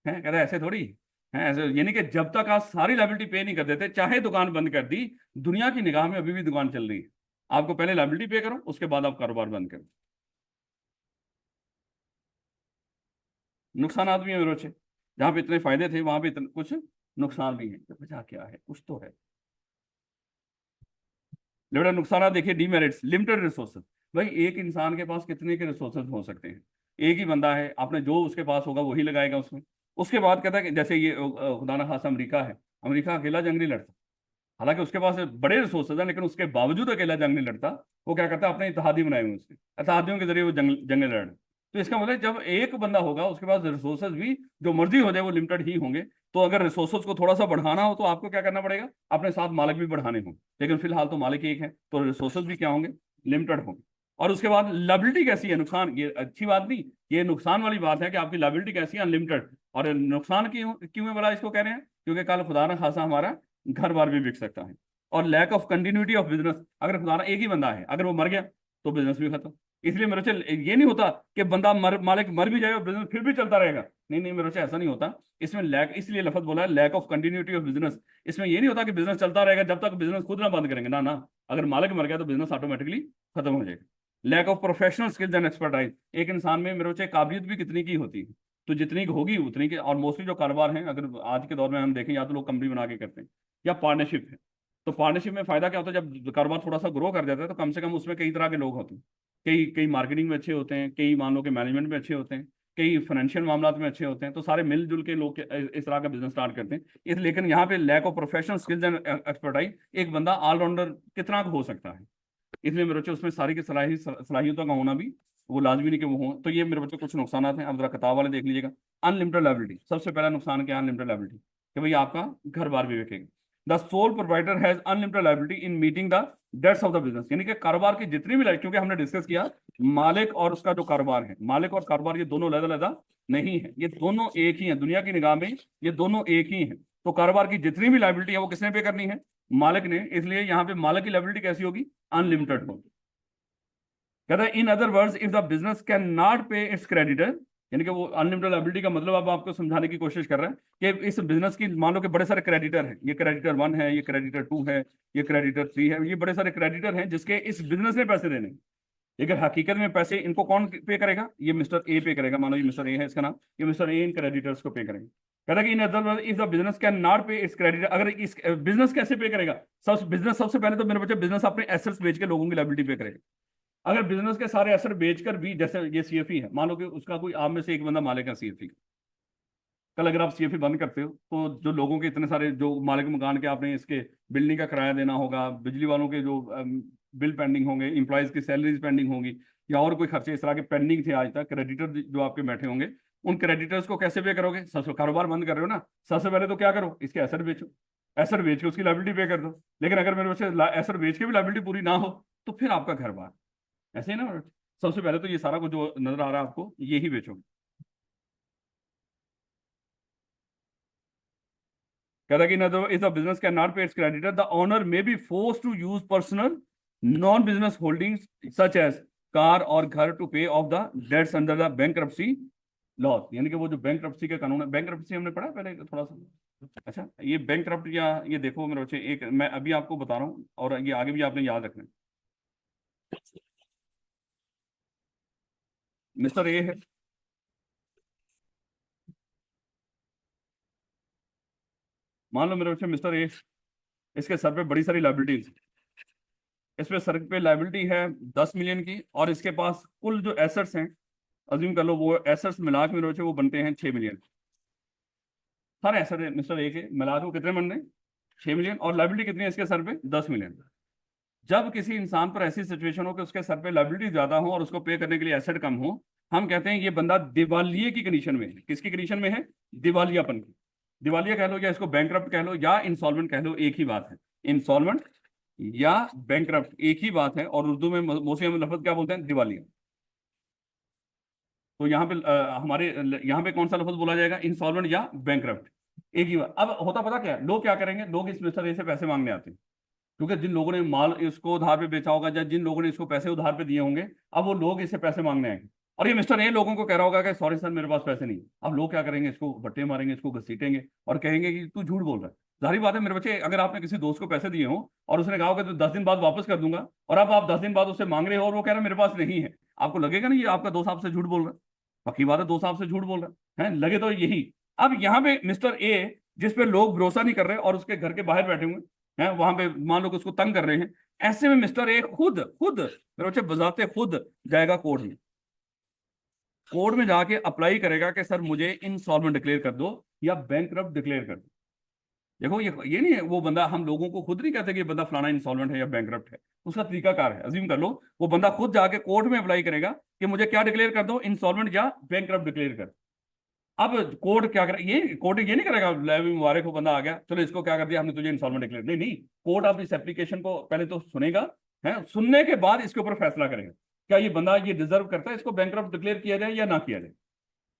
है, कहते हैं ऐसे थोड़ी है। ऐसे यानी कि जब तक आप सारी लाइबिलिटी पे नहीं कर देते, चाहे दुकान बंद कर दी, दुनिया की निगाह में अभी भी दुकान चल रही है। आपको पहले लाइबिलिटी पे करो, उसके बाद आप कारोबार बंद करो। नुकसान भी है मेरे बच्चे, जहां पे इतने फायदे थे वहां पे इतने कुछ नुकसान भी है, तो वजह क्या है, कुछ तो है। बेटा नुकसान देखिए, डीमेरिट्स, लिमिटेड रिसोर्सेज। भाई एक इंसान के पास कितने के रिसोर्सेज हो सकते हैं, एक ही बंदा है, आपने जो उसके पास होगा वही लगाएगा उसमें। उसके बाद कहता है कि जैसे ये खुदा न खासा अमेरिका है, अमेरिका अकेला जंग नहीं लड़ता, हालांकि उसके पास बड़े रिसोर्सेज हैं, लेकिन उसके बावजूद अकेला जंग नहीं लड़ता। वो क्या करता है, अपने इत्तेहादी बनाए हुए उसके इत्तेहादियों के जरिए वो जंग लड़ रहे। तो इसका मतलब जब एक बंदा होगा उसके पास रिसोर्सेज भी जो मर्जी हो जाए वो लिमिटेड ही होंगे। तो अगर रिसोर्सेज को थोड़ा सा बढ़ाना हो तो आपको क्या करना पड़ेगा, अपने साथ मालिक भी बढ़ाने होंगे, लेकिन फिलहाल तो मालिक एक है, तो रिसोर्सेज भी क्या होंगे, लिमिटेड होंगे। और उसके बाद लाइबिलिटी कैसी है, नुकसान, ये अच्छी बात नहीं, ये नुकसान वाली बात है कि आपकी लाइबिलिटी कैसी है, अनलिमिटेड। और नुकसान क्यों क्यों है बड़ा, इसको कह रहे हैं क्योंकि कल खुदा ना खासा हमारा घर बार भी बिक सकता है। और lack of continuity of business, अगर खुदा ना एक ही बंदा है, अगर वो मर गया तो बिजनेस भी खत्म। इसलिए मेरे से ये नहीं होता कि बंदा मालिक मर भी जाए और बिजनेस फिर भी चलता रहेगा, नहीं नहीं मेरे से ऐसा नहीं होता। इसमें लैक, इसलिए लफज बोला है lack of continuity of business. इसमें ये नहीं होता कि बिजनेस चलता रहेगा जब तक बिजनेस खुद ना बंद करेंगे, ना ना, अगर मालिक मर गया तो बिजनेस ऑटोमेटिकली खत्म हो जाएगा। Lack of professional skills and expertise, एक इंसान में मेरे से काबिलियत भी कितनी की होती है, तो जितनी की होगी उतनी की। और मोस्टली जो कारोबार हैं अगर आज के दौर में हम देखें, या तो लोग कंपनी बना के करते हैं या पार्टनरशिप है। तो पार्टनरशिप में फायदा क्या होता है, जब कारोबार थोड़ा सा ग्रो कर जाता है तो कम से कम उसमें कई तरह के लोग होते हैं। कई कई मार्केटिंग में अच्छे होते हैं, कई मान लो कि मैनेजमेंट में अच्छे होते हैं, कई फाइनेंशियल मामला में अच्छे होते हैं, तो सारे मिलजुल के लोग इस तरह का बिजनेस स्टार्ट करते हैं। इस लेकिन यहाँ पे lack of professional skills and expertise, एक बंदा ऑलराउंडर कितना हो सकता है, इसलिए मेरे बच्चे उसमें सारी की सलाहियतों का होना भी वो लाजमी नहीं कि वो हो। तो ये मेरे बच्चे कुछ नुकसान हैं, अब जरा किताब वाले देख लीजिएगा। अनलिमिटेड लाइबिलिटी, सबसे पहला नुकसान क्या है, अनलिमिटेड लाइबिलिटी, कि भाई आपका घर बार भी बिकेगा। The sole provider has unlimited liability in meeting the debts of the business, यानी कि कारोबार की जितनी भी लाइफ, क्योंकि हमने डिस्कस किया मालिक और उसका जो कारोबार है, मालिक और कारोबार ये दोनों अलग-अलग नहीं है, ये दोनों एक ही है दुनिया की निगाह में, ये दोनों एक ही है। तो कारोबार की जितनी भी लाइबिलिटी है वो किसने पे करनी है, मालिक ने, इसलिए यहाँ पे मालिक की लाइबिलिटी कैसी होगी, अनलिमिटेड होगी। कहता है in other words if the business can not pay its creditor, यानी कि वो अनलिमिटेड लायबिलिटी का मतलब अब आपको समझाने की कोशिश कर रहे हैं कि इस बिजनेस की मान लो कि बड़े सारे क्रेडिटर हैं, ये क्रेडिटर 1 है, ये क्रेडिटर 2 है, ये क्रेडिटर 3 है, ये बड़े सारे क्रेडिटर हैं जिसके इस बिजनेस ने पैसे देने। लेकिन हकीकत में पैसे इनको कौन पे करेगा, ये मिस्टर ए पे करेगा, मानो ये मिस्टर ए है इसका नाम, ये मिस्टर ए इन क्रेडिटर्स को पे करेगा। कहता है कि in other word if the business can not pay its creditor, अगर इस बिजनेस कैसे पे करेगा, बिजनेस सबसे पहले तो मेरे बच्चे बिजनेस अपने एसेट्स बेच के लोगों की लायबिलिटी पे करेगा। अगर बिजनेस के सारे एसेट बेचकर भी, जैसे ये सीएफई है, मान लो कि उसका कोई आप में से एक बंदा मालिक है सीएफई, कल अगर आप सीएफई बंद करते हो तो जो लोगों के इतने सारे जो मालिक मकान के आपने इसके बिल्डिंग का किराया देना होगा, बिजली वालों के जो बिल पेंडिंग होंगे, इंप्लॉयज की सैलरीज पेंडिंग होगी, या और कोई खर्चे इस तरह के पेंडिंग थे आज तक, क्रेडिटर जो आपके बैठे होंगे, उन क्रेडिटर्स को कैसे पे करोगे, सबसे कारोबार बंद कर रहे हो ना, सबसे पहले तो क्या करो, इसके एसेट बेचो, एसेट बेच के उसकी लाइबिलिटी पे कर दो। लेकिन अगर मेरे बच्चे एसेट बेच के भी लाइबिलिटी पूरी ना हो तो फिर आपका घर बार, ऐसे ही ना। सबसे पहले तो ये सारा कुछ जो नजर आ रहा है आपको यही बेचोगे। कहता है कि ना, if the business can not pay its creditor the owner may be force to use personal non business holdings such as car और घर to pay off the debts under the bankruptcy law, यानी कि वो जो bankruptcy का कानून है, bankruptcy हमने पढ़ा पहले थोड़ा सा। अच्छा ये बैंक्रप्ट, या ये देखो मेरे बच्चे, एक मैं अभी आपको बता रहा हूँ और ये आगे भी आपने याद रखना है। मिस्टर ए है, मान लो मेरे बच्चे मिस्टर ए, इसके सर पे बड़ी सारी लाइबिलिटीज, इस पे सर पे लाइबिलिटी है 10 मिलियन की, और इसके पास कुल जो एसेट्स हैं, अज्यूम कर लो वो एसेट्स मिला के मेरे बच्चे वो बनते हैं 6 मिलियन। सारे एसेट मिस्टर ए के मिला के वो कितने बन रहे हैं, 6 मिलियन, और लाइबिलिटी कितनी है इसके सर पे, 10 मिलियन। जब किसी इंसान पर ऐसी सिचुएशन हो कि उसके सर पे लायबिलिटी ज्यादा हो और उसको पे करने के लिए एसेट कम हो, हम कहते हैं ये बंदा दिवालिये की कंडीशन में है। किसकी कंडीशन में है? दिवालियापन की। दिवालिया कह लो या इसको बैंकरप्ट कह लो या इंसॉल्वेंट कह लो, एक ही बात है। इंसॉल्वेंट या बैंकरप्ट एक ही बात है, और उर्दू में मोस्टली हम लफ्ज क्या बोलते हैं? दिवालिया। तो यहाँ पे हमारे यहाँ पे कौन सा लफ्ज बोला जाएगा? इंसॉल्वेंट या बैंकरप्ट, एक ही बात। अब होता पता क्या है, लोग क्या करेंगे, लोग इस मिस्टर ए से पैसे मांगने आते हैं, क्योंकि जिन लोगों ने माल इसको उधार पे बेचा होगा या जिन लोगों ने इसको पैसे उधार पे दिए होंगे, अब वो लोग इससे पैसे मांगने आएंगे। और ये मिस्टर ए लोगों को कह रहा होगा कि सॉरी सर मेरे पास पैसे नहीं। अब लोग क्या करेंगे, इसको बट्टे मारेंगे, इसको घसीटेंगे और कहेंगे कि तू झूठ बोल रहा है। जाहिर बात है मेरे बच्चे, अगर आपने किसी दोस्त को पैसे दिए हो और उसने कहा होगा तो 10 दिन बाद वापस कर दूंगा, और अब आप 10 दिन बाद उससे मांग रहे हो और वो कह रहा है मेरे पास नहीं है, आपको लगेगा नहीं ये आपका दोस्त आपसे झूठ बोल रहा है? पक्की बात है दोस्त आपसे झूठ बोल रहा है, लगे तो यही। अब यहाँ पे मिस्टर ए जिस पे लोग भरोसा नहीं कर रहे और उसके घर के बाहर बैठे हुए हैं, वहां पे मान लो कि उसको तंग कर रहे हैं, ऐसे में मिस्टर ए खुद खुद मेरे बच्चे बजाते खुद जाएगा कोर्ट में। कोर्ट में जाके अप्लाई करेगा कि सर मुझे इंसॉल्वेंट डिक्लेयर कर दो या बैंकरप्ट डिक्लेयर कर दो। देखो ये नहीं है वो बंदा, हम लोगों को खुद नहीं कहते कि ये बंदा फलाना इंसॉल्वेंट है या बैंकरप्ट है, उसका तरीकाकार है। अज्यूम कर लो वो बंदा खुद जाके कोर्ट में अप्लाई करेगा कि मुझे क्या डिक्लेयर कर दो, इंसॉल्वेंट या बैंकरप्ट डिक्लेयर कर। अब कोर्ट क्या करे, ये कोर्ट ये नहीं करेगा मुबारक हो बंदा आ गया चलो इसको क्या कर दिया हमने, तुझे इंसॉल्वेंट डिक्लेयर, नहीं नहीं। कोर्ट अब इस एप्लीकेशन को पहले तो सुनेगा, है, सुनने के बाद इसके ऊपर फैसला करेगा क्या ये बंदा ये डिजर्व करता है इसको बैंकरप्ट डिक्लेयर किया जाए या ना किया जाए।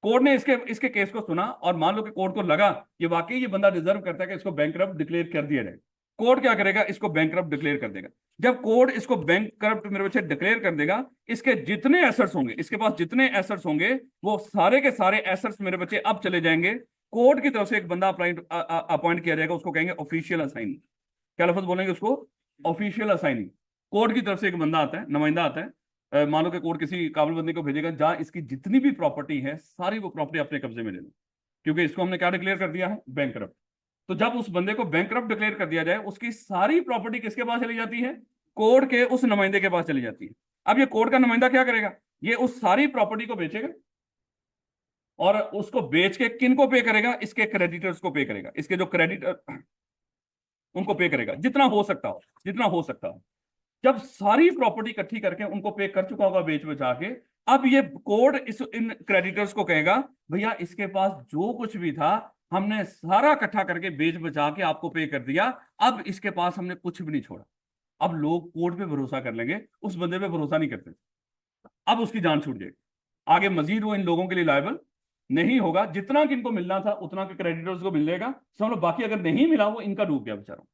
कोर्ट ने इसके इसके केस को सुना और मान लो कि कोर्ट को लगा ये वाकई ये बंदा डिजर्व करता है कि इसको बैंकरप्ट डिक्लेयर कर दिया जाए, कोर्ट क्या करेगा, इसको बैंकरप्ट डिक्लेयर कर देगा। जब कोर्ट इसको बैंकरप्ट मेरे बच्चे डिक्लेयर कर देगा, इसके जितने एसेट्स होंगे, इसके पास जितने एसेट्स होंगे वो सारे के सारे एसेट्स मेरे बच्चे अब चले जाएंगे, कोर्ट की तरफ से एक बंदा अपॉइंट किया जाएगा, उसको कहेंगे ऑफिशियल असाइनी। क्या लफ्ज बोलेंगे उसको? Official assignee. कोर्ट की तरफ से एक बंदा आता है, नुमाइंदा आता है, मान लो कि कोर्ट किसी काबिल बंदे को भेजेगा जहां इसकी जितनी भी प्रॉपर्टी है सारी वो प्रॉपर्टी अपने कब्जे में ले लो, क्योंकि इसको हमने क्या डिक्लेयर कर दिया है? बैंकरप्ट। तो जब उस बंदे को बैंकरप्ट डिक्लेयर कर दिया जाए, उसकी सारी प्रॉपर्टी किसके पास चली जाती है? कोर्ट के उस नुमाइंदे के पास चली जाती है। अब ये कोर्ट का नुमाइंदा क्या करेगा, ये उस सारी प्रॉपर्टी को बेचेगा और उसको बेच के किन को पे करेगा? इसके क्रेडिटर्स को पे करेगा, इसके जो क्रेडिटर उनको पे करेगा, जितना हो सकता हो, जितना हो सकता हो। जब सारी प्रॉपर्टी इकट्ठी करके उनको पे कर चुका होगा बेच बचा के, अब ये कोर्ट इस इन क्रेडिटर्स को कहेगा भैया इसके पास जो कुछ भी था हमने सारा इकट्ठा करके बेच बचा के आपको पे कर दिया, अब इसके पास हमने कुछ भी नहीं छोड़ा। अब लोग कोर्ट पे भरोसा कर लेंगे, उस बंदे पे भरोसा नहीं करते, अब उसकी जान छूट जाएगी। आगे मजीद वो इन लोगों के लिए लायबल नहीं होगा, जितना कि इनको मिलना था उतना के क्रेडिटर्स को मिलेगा, समझ लो, बाकी अगर नहीं मिला वो इनका डूब गया बेचारा।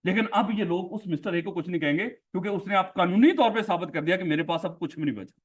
लेकिन अब ये लोग उस मिस्टर ए को कुछ नहीं कहेंगे, क्योंकि उसने आप कानूनी तौर पे साबित कर दिया कि मेरे पास अब कुछ भी नहीं बचा।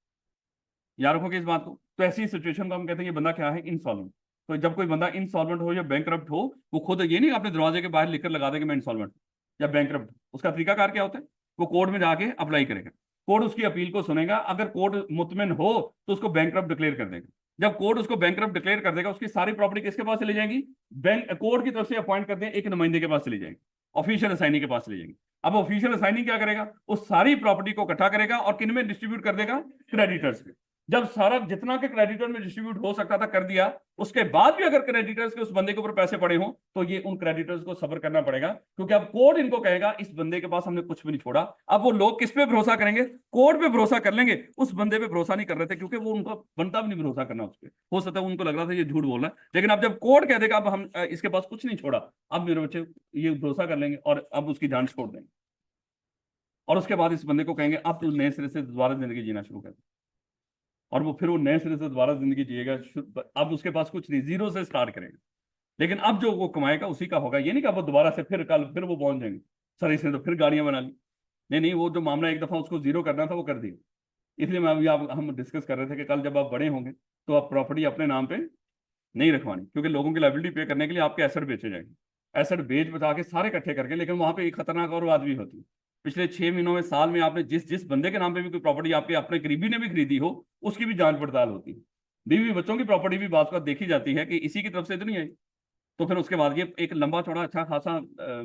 याद रखोगे इस बात को। तो ऐसी सिचुएशन को हम कहते हैं ये बंदा क्या है? इंसॉल्वेंट। तो जब कोई बंदा इंसॉल्वेंट हो या बैंकरप्ट हो, वो खुद ये नहीं अपने दरवाजे के बाहर लिखकर लगा दे कि मैं इंसॉल्वेंट या बैंकरप्ट। उसका तरीकाकार क्या होता है? वो कोर्ट में जाके अप्लाई करेगा, कोर्ट उसकी अपील को सुनेगा, अगर कोर्ट मुतमिन हो तो उसको बैंकरप्ट डिक्लेयर कर देगा। जब कोर्ट उसको बैंकरप्ट डिक्लेयर कर देगा, उसकी सारी प्रॉपर्टी किसके पास चली जाएगी? बैंक कोर्ट की तरफ से अपॉइंट कर दें एक नुमाइंदे के पास चली जाएगी, ऑफिशियल असाइनी के पास चली जाएगी। अब ऑफिशियल असाइनी क्या करेगा? उस सारी प्रॉपर्टी को इकट्ठा करेगा और किन में डिस्ट्रीब्यूट कर देगा? क्रेडिटर्स में। जब सारा जितना के क्रेडिटर में डिस्ट्रीब्यूट हो सकता था कर दिया, उसके बाद भी अगर क्रेडिटर्स के उस बंदे के ऊपर पैसे पड़े हों तो ये उन क्रेडिटर्स को सब्र करना पड़ेगा, क्योंकि अब कोर्ट इनको कहेगा इस बंदे के पास हमने कुछ भी नहीं छोड़ा। अब वो लोग किस पे भरोसा करेंगे? कोर्ट पे भरोसा कर लेंगे, उस बंदे पे भरोसा नहीं कर रहे थे, क्योंकि वो उनको बनता भी नहीं भरोसा करना उस पर। हो सकता है उनको लग रहा था ये झूठ बोल रहा है, लेकिन अब जब कोर्ट कह देगा अब हम इसके पास कुछ नहीं छोड़ा, अब मेरे बच्चे ये भरोसा कर लेंगे और अब उसकी जान छोड़ देंगे। और उसके बाद इस बंदे को कहेंगे अब तू नए सिरे से दोबारा जिंदगी जीना शुरू कर, और वो फिर वो नए सिरे से दोबारा जिंदगी जिएगा। अब उसके पास कुछ नहीं, जीरो से स्टार्ट करेगा। लेकिन अब जो वो कमाएगा उसी का होगा। ये नहीं कि अब वो दोबारा से फिर कल फिर वो पहुंच जाएंगे, सर इसने तो फिर गाड़ियां बना ली। नहीं नहीं, वो जो मामला एक दफा उसको जीरो करना था वो कर दिया। इसलिए मैं अभी आप हम डिस्कस कर रहे थे कि कल जब आप बड़े होंगे तो आप प्रॉपर्टी अपने नाम पे नहीं रखवानी, क्योंकि लोगों की लाइबिलिटी पे करने के लिए आपके एसेट बेचे जाएंगे। एसेट बेच बचा के सारे इकट्ठे करके, लेकिन वहां पे एक खतरनाक और बात भी होती है। पिछले 6 महीनों में, साल में आपने जिस जिस बंदे के नाम पे भी कोई प्रॉपर्टी आपके अपने करीबी ने भी खरीदी हो, उसकी भी जांच पड़ताल होती है। बीवी बच्चों की प्रॉपर्टी भी बात देखी जाती है कि इसी की तरफ से तो नहीं आई। तो फिर उसके बाद ये एक लंबा चौड़ा अच्छा खासा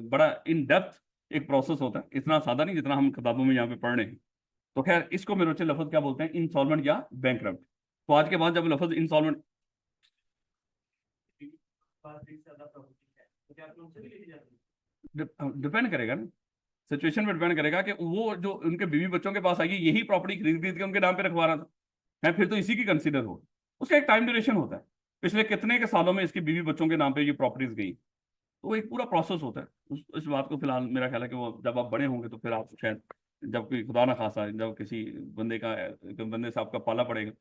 बड़ा इन डेप्थ एक प्रोसेस होता है, इतना सादा नहीं जितना हम किताबों में यहाँ पे पढ़ रहे हैं। तो खैर इसको मेरे बच्चे लफ्ज क्या बोलते हैं? इंसॉल्वेंट या बैंकरप्ट। तो आज के बाद जब लफ्ज इंसॉल्वेंट डिपेंड करेगा ना, सिचुएशन पर डिपेंड करेगा कि वो जो उनके बीवी बच्चों के पास आएगी यही प्रॉपर्टी खरीद खरीद के उनके नाम पे रखवा रहा था, है फिर तो इसी की कंसीडर हो। उसका एक टाइम ड्यूरेशन होता है, पिछले कितने के सालों में इसकी बीवी बच्चों के नाम पे ये प्रॉपर्टीज गई, तो वो एक पूरा प्रोसेस होता है। इस बात को फिलहाल मेरा ख्याल है कि वो जब आप बड़े होंगे तो फिर आप शायद, जब कोई खुदा ना खासा जब किसी बंदे से आपका पाला पड़ेगा,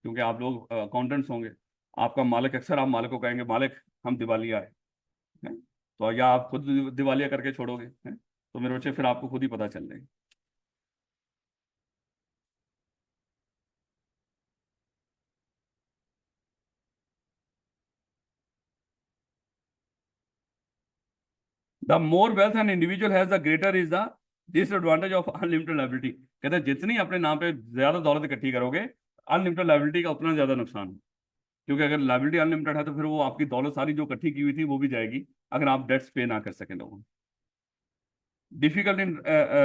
क्योंकि आप लोग अकाउंटेंट्स होंगे, आपका मालिक, अक्सर आप मालिक को कहेंगे मालिक हम दिवालिया है, तो या आप खुद दिवालिया करके छोड़ोगे, है? तो मेरे बच्चे फिर आपको खुद ही पता चल जाएगा। The more wealth an individual has the greater is the disadvantage of unlimited liability. कहते हैं जितनी अपने नाम पे ज्यादा दौलत इकट्ठी करोगे, अनलिमिटेड लायबिलिटी का उतना ज्यादा नुकसान है, क्योंकि अगर लायबिलिटी अनलिमिटेड है तो फिर वो आपकी दौलत सारी जो इकट्ठी की हुई थी वो भी जाएगी, अगर आप डेट्स पे ना कर सकें लोगों। Difficult in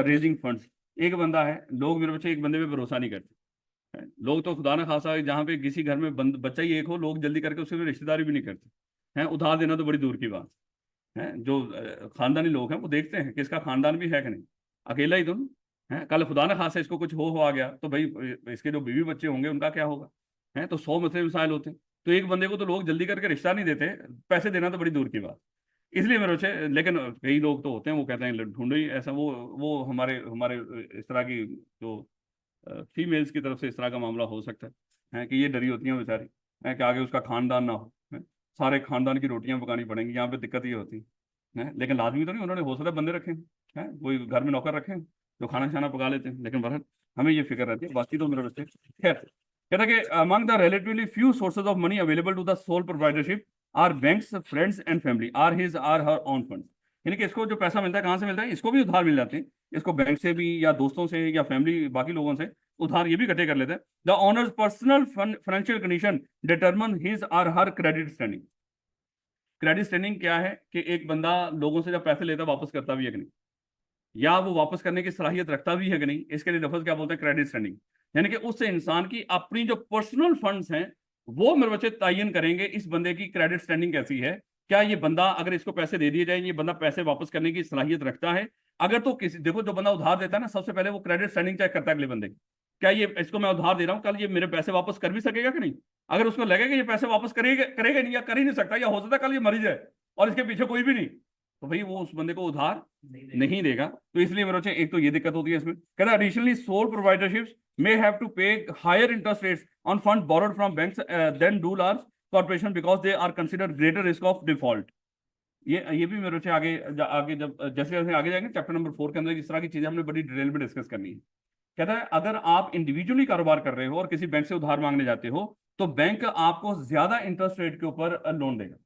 raising funds. एक बंदा है, लोग मेरे बच्चे एक बंदे पे भरोसा नहीं करते हैं। लोग तो खुदा ना खासा जहाँ पे किसी घर में बच्चा ही एक हो, लोग जल्दी करके उससे भी रिश्तेदारी भी नहीं करते हैं, उधार देना तो बड़ी दूर की बात है। जो खानदानी लोग हैं वो देखते हैं कि इसका खानदान भी है कि नहीं, अकेला ही तो नहीं है। कल खुदा ना खासा इसको कुछ हो आ गया तो भाई इसके जो बीवी बच्चे होंगे उनका क्या होगा, है तो 100 मसले मसाइल होते हैं। तो एक बंदे को तो लोग जल्दी करके रिश्ता नहीं देते, पैसे देना तो बड़ी दूर की बात। इसलिए मेरे बच्चे, लेकिन कई लोग तो होते हैं वो कहते हैं ढूंढो ही ऐसा, वो हमारे हमारे इस तरह की जो फीमेल्स की तरफ से इस तरह का मामला हो सकता है कि ये डरी होती हैं बेचारी, है कि आगे उसका खानदान ना हो, है? सारे खानदान की रोटियां पकानी पड़ेंगी, यहाँ पे दिक्कत ये होती है। लेकिन लाजमी तो नहीं, उन्होंने हो सकता है बंदे रखे हैं, कोई घर में नौकर रखे हैं जो खाना खाना पका लेते हैं, लेकिन बहरहाल हमें ये फिक्र रहती है। बाकी तो मेरे बच्चे खैर, कहता है कि among the relatively few sources of money available to the sole proprietorship are banks, friends and family or his or her own fund. यानी कि इसको जो पैसा मिलता है कहाँ से मिलता है, इसको भी उधार मिल जाते हैं, इसको बैंक से भी या दोस्तों से या फैमिली बाकी लोगों से उधार ये भी इकट्ठे कर लेते हैं। The owner's personal financial condition determine his or her credit standing. Credit standing क्या है कि एक बंदा लोगों से जब पैसे लेता है वापस करता भी है कि नहीं, या वो वापस करने की सलाहियत रखता भी है कि नहीं, इसके लिए लफ्ज क्या बोलते हैं, क्रेडिट स्टैंडिंग। यानी कि उस इंसान की अपनी जो पर्सनल फंड्स हैं वो मेरे बच्चे तयन करेंगे इस बंदे की क्रेडिट स्टैंडिंग कैसी है। क्या ये बंदा, अगर इसको पैसे दे दिए जाए, ये बंदा पैसे वापस करने की सलाहियत रखता है। अगर तो किसी, देखो जो बंदा उधार देता है ना, सबसे पहले वो क्रेडिट स्टैंडिंग चेक करता है अगले बंदे की, क्या ये, इसको मैं उधार दे रहा हूँ, कल ये मेरे पैसे वापस कर भी सकेगा कि नहीं। अगर उसको लगेगा ये पैसे वापस करेगा करेगा नहीं या कर ही नहीं सकता, या हो सकता है कल ये मर जाए और इसके पीछे कोई भी नहीं, तो भाई वो उस बंदे को उधार नहीं देगा। तो इसलिए मेरे बच्चे एक तो ये दिक्कत होती है इसमें। कहता है additionally sole proprietorships may have to pay higher interest rates on funds borrowed from banks than do large corporation because they are considered greater risk of default। ये भी मेरे बच्चे आगे आगे जब जैसे जैसे आगे जाएंगे चैप्टर नंबर 4 के अंदर इस तरह की चीजें हमने बड़ी डिटेल में डिस्कस करनी है। कहता है अगर आप इंडिविजुअली कारोबार कर रहे हो और किसी बैंक से उधार मांगने जाते हो तो बैंक आपको ज्यादा इंटरेस्ट रेट के ऊपर लोन देगा।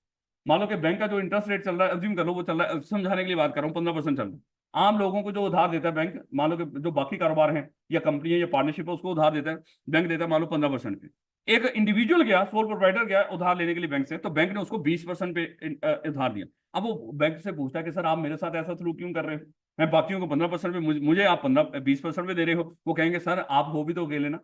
मान लो कि बैंक का जो इंटरेस्ट रेट चल रहा है, अज्यूम कर लो वो चल रहा है, समझाने के लिए बात कर रहा हूँ, 15% चल रहा है। आम लोगों को जो उधार देता है बैंक, मान लो कि जो बाकी कारोबार है या कंपनी है या पार्टनरशिप है उसको उधार देता है बैंक, देता है मान लो 15% पे। एक इंडिविजुअल गया, सोल प्रोप्राइटर गया उधार लेने के लिए बैंक से, तो बैंक ने उसको 20% पे उधार दिया। अब वो बैंक से पूछता है कि सर आप मेरे साथ ऐसा सलूक क्यों कर रहे हो, मैं बाकियों को 15% पे, मुझे आप 15-20% पे दे रहे हो। वो कहेंगे सर आप हो भी तो अकेले ना,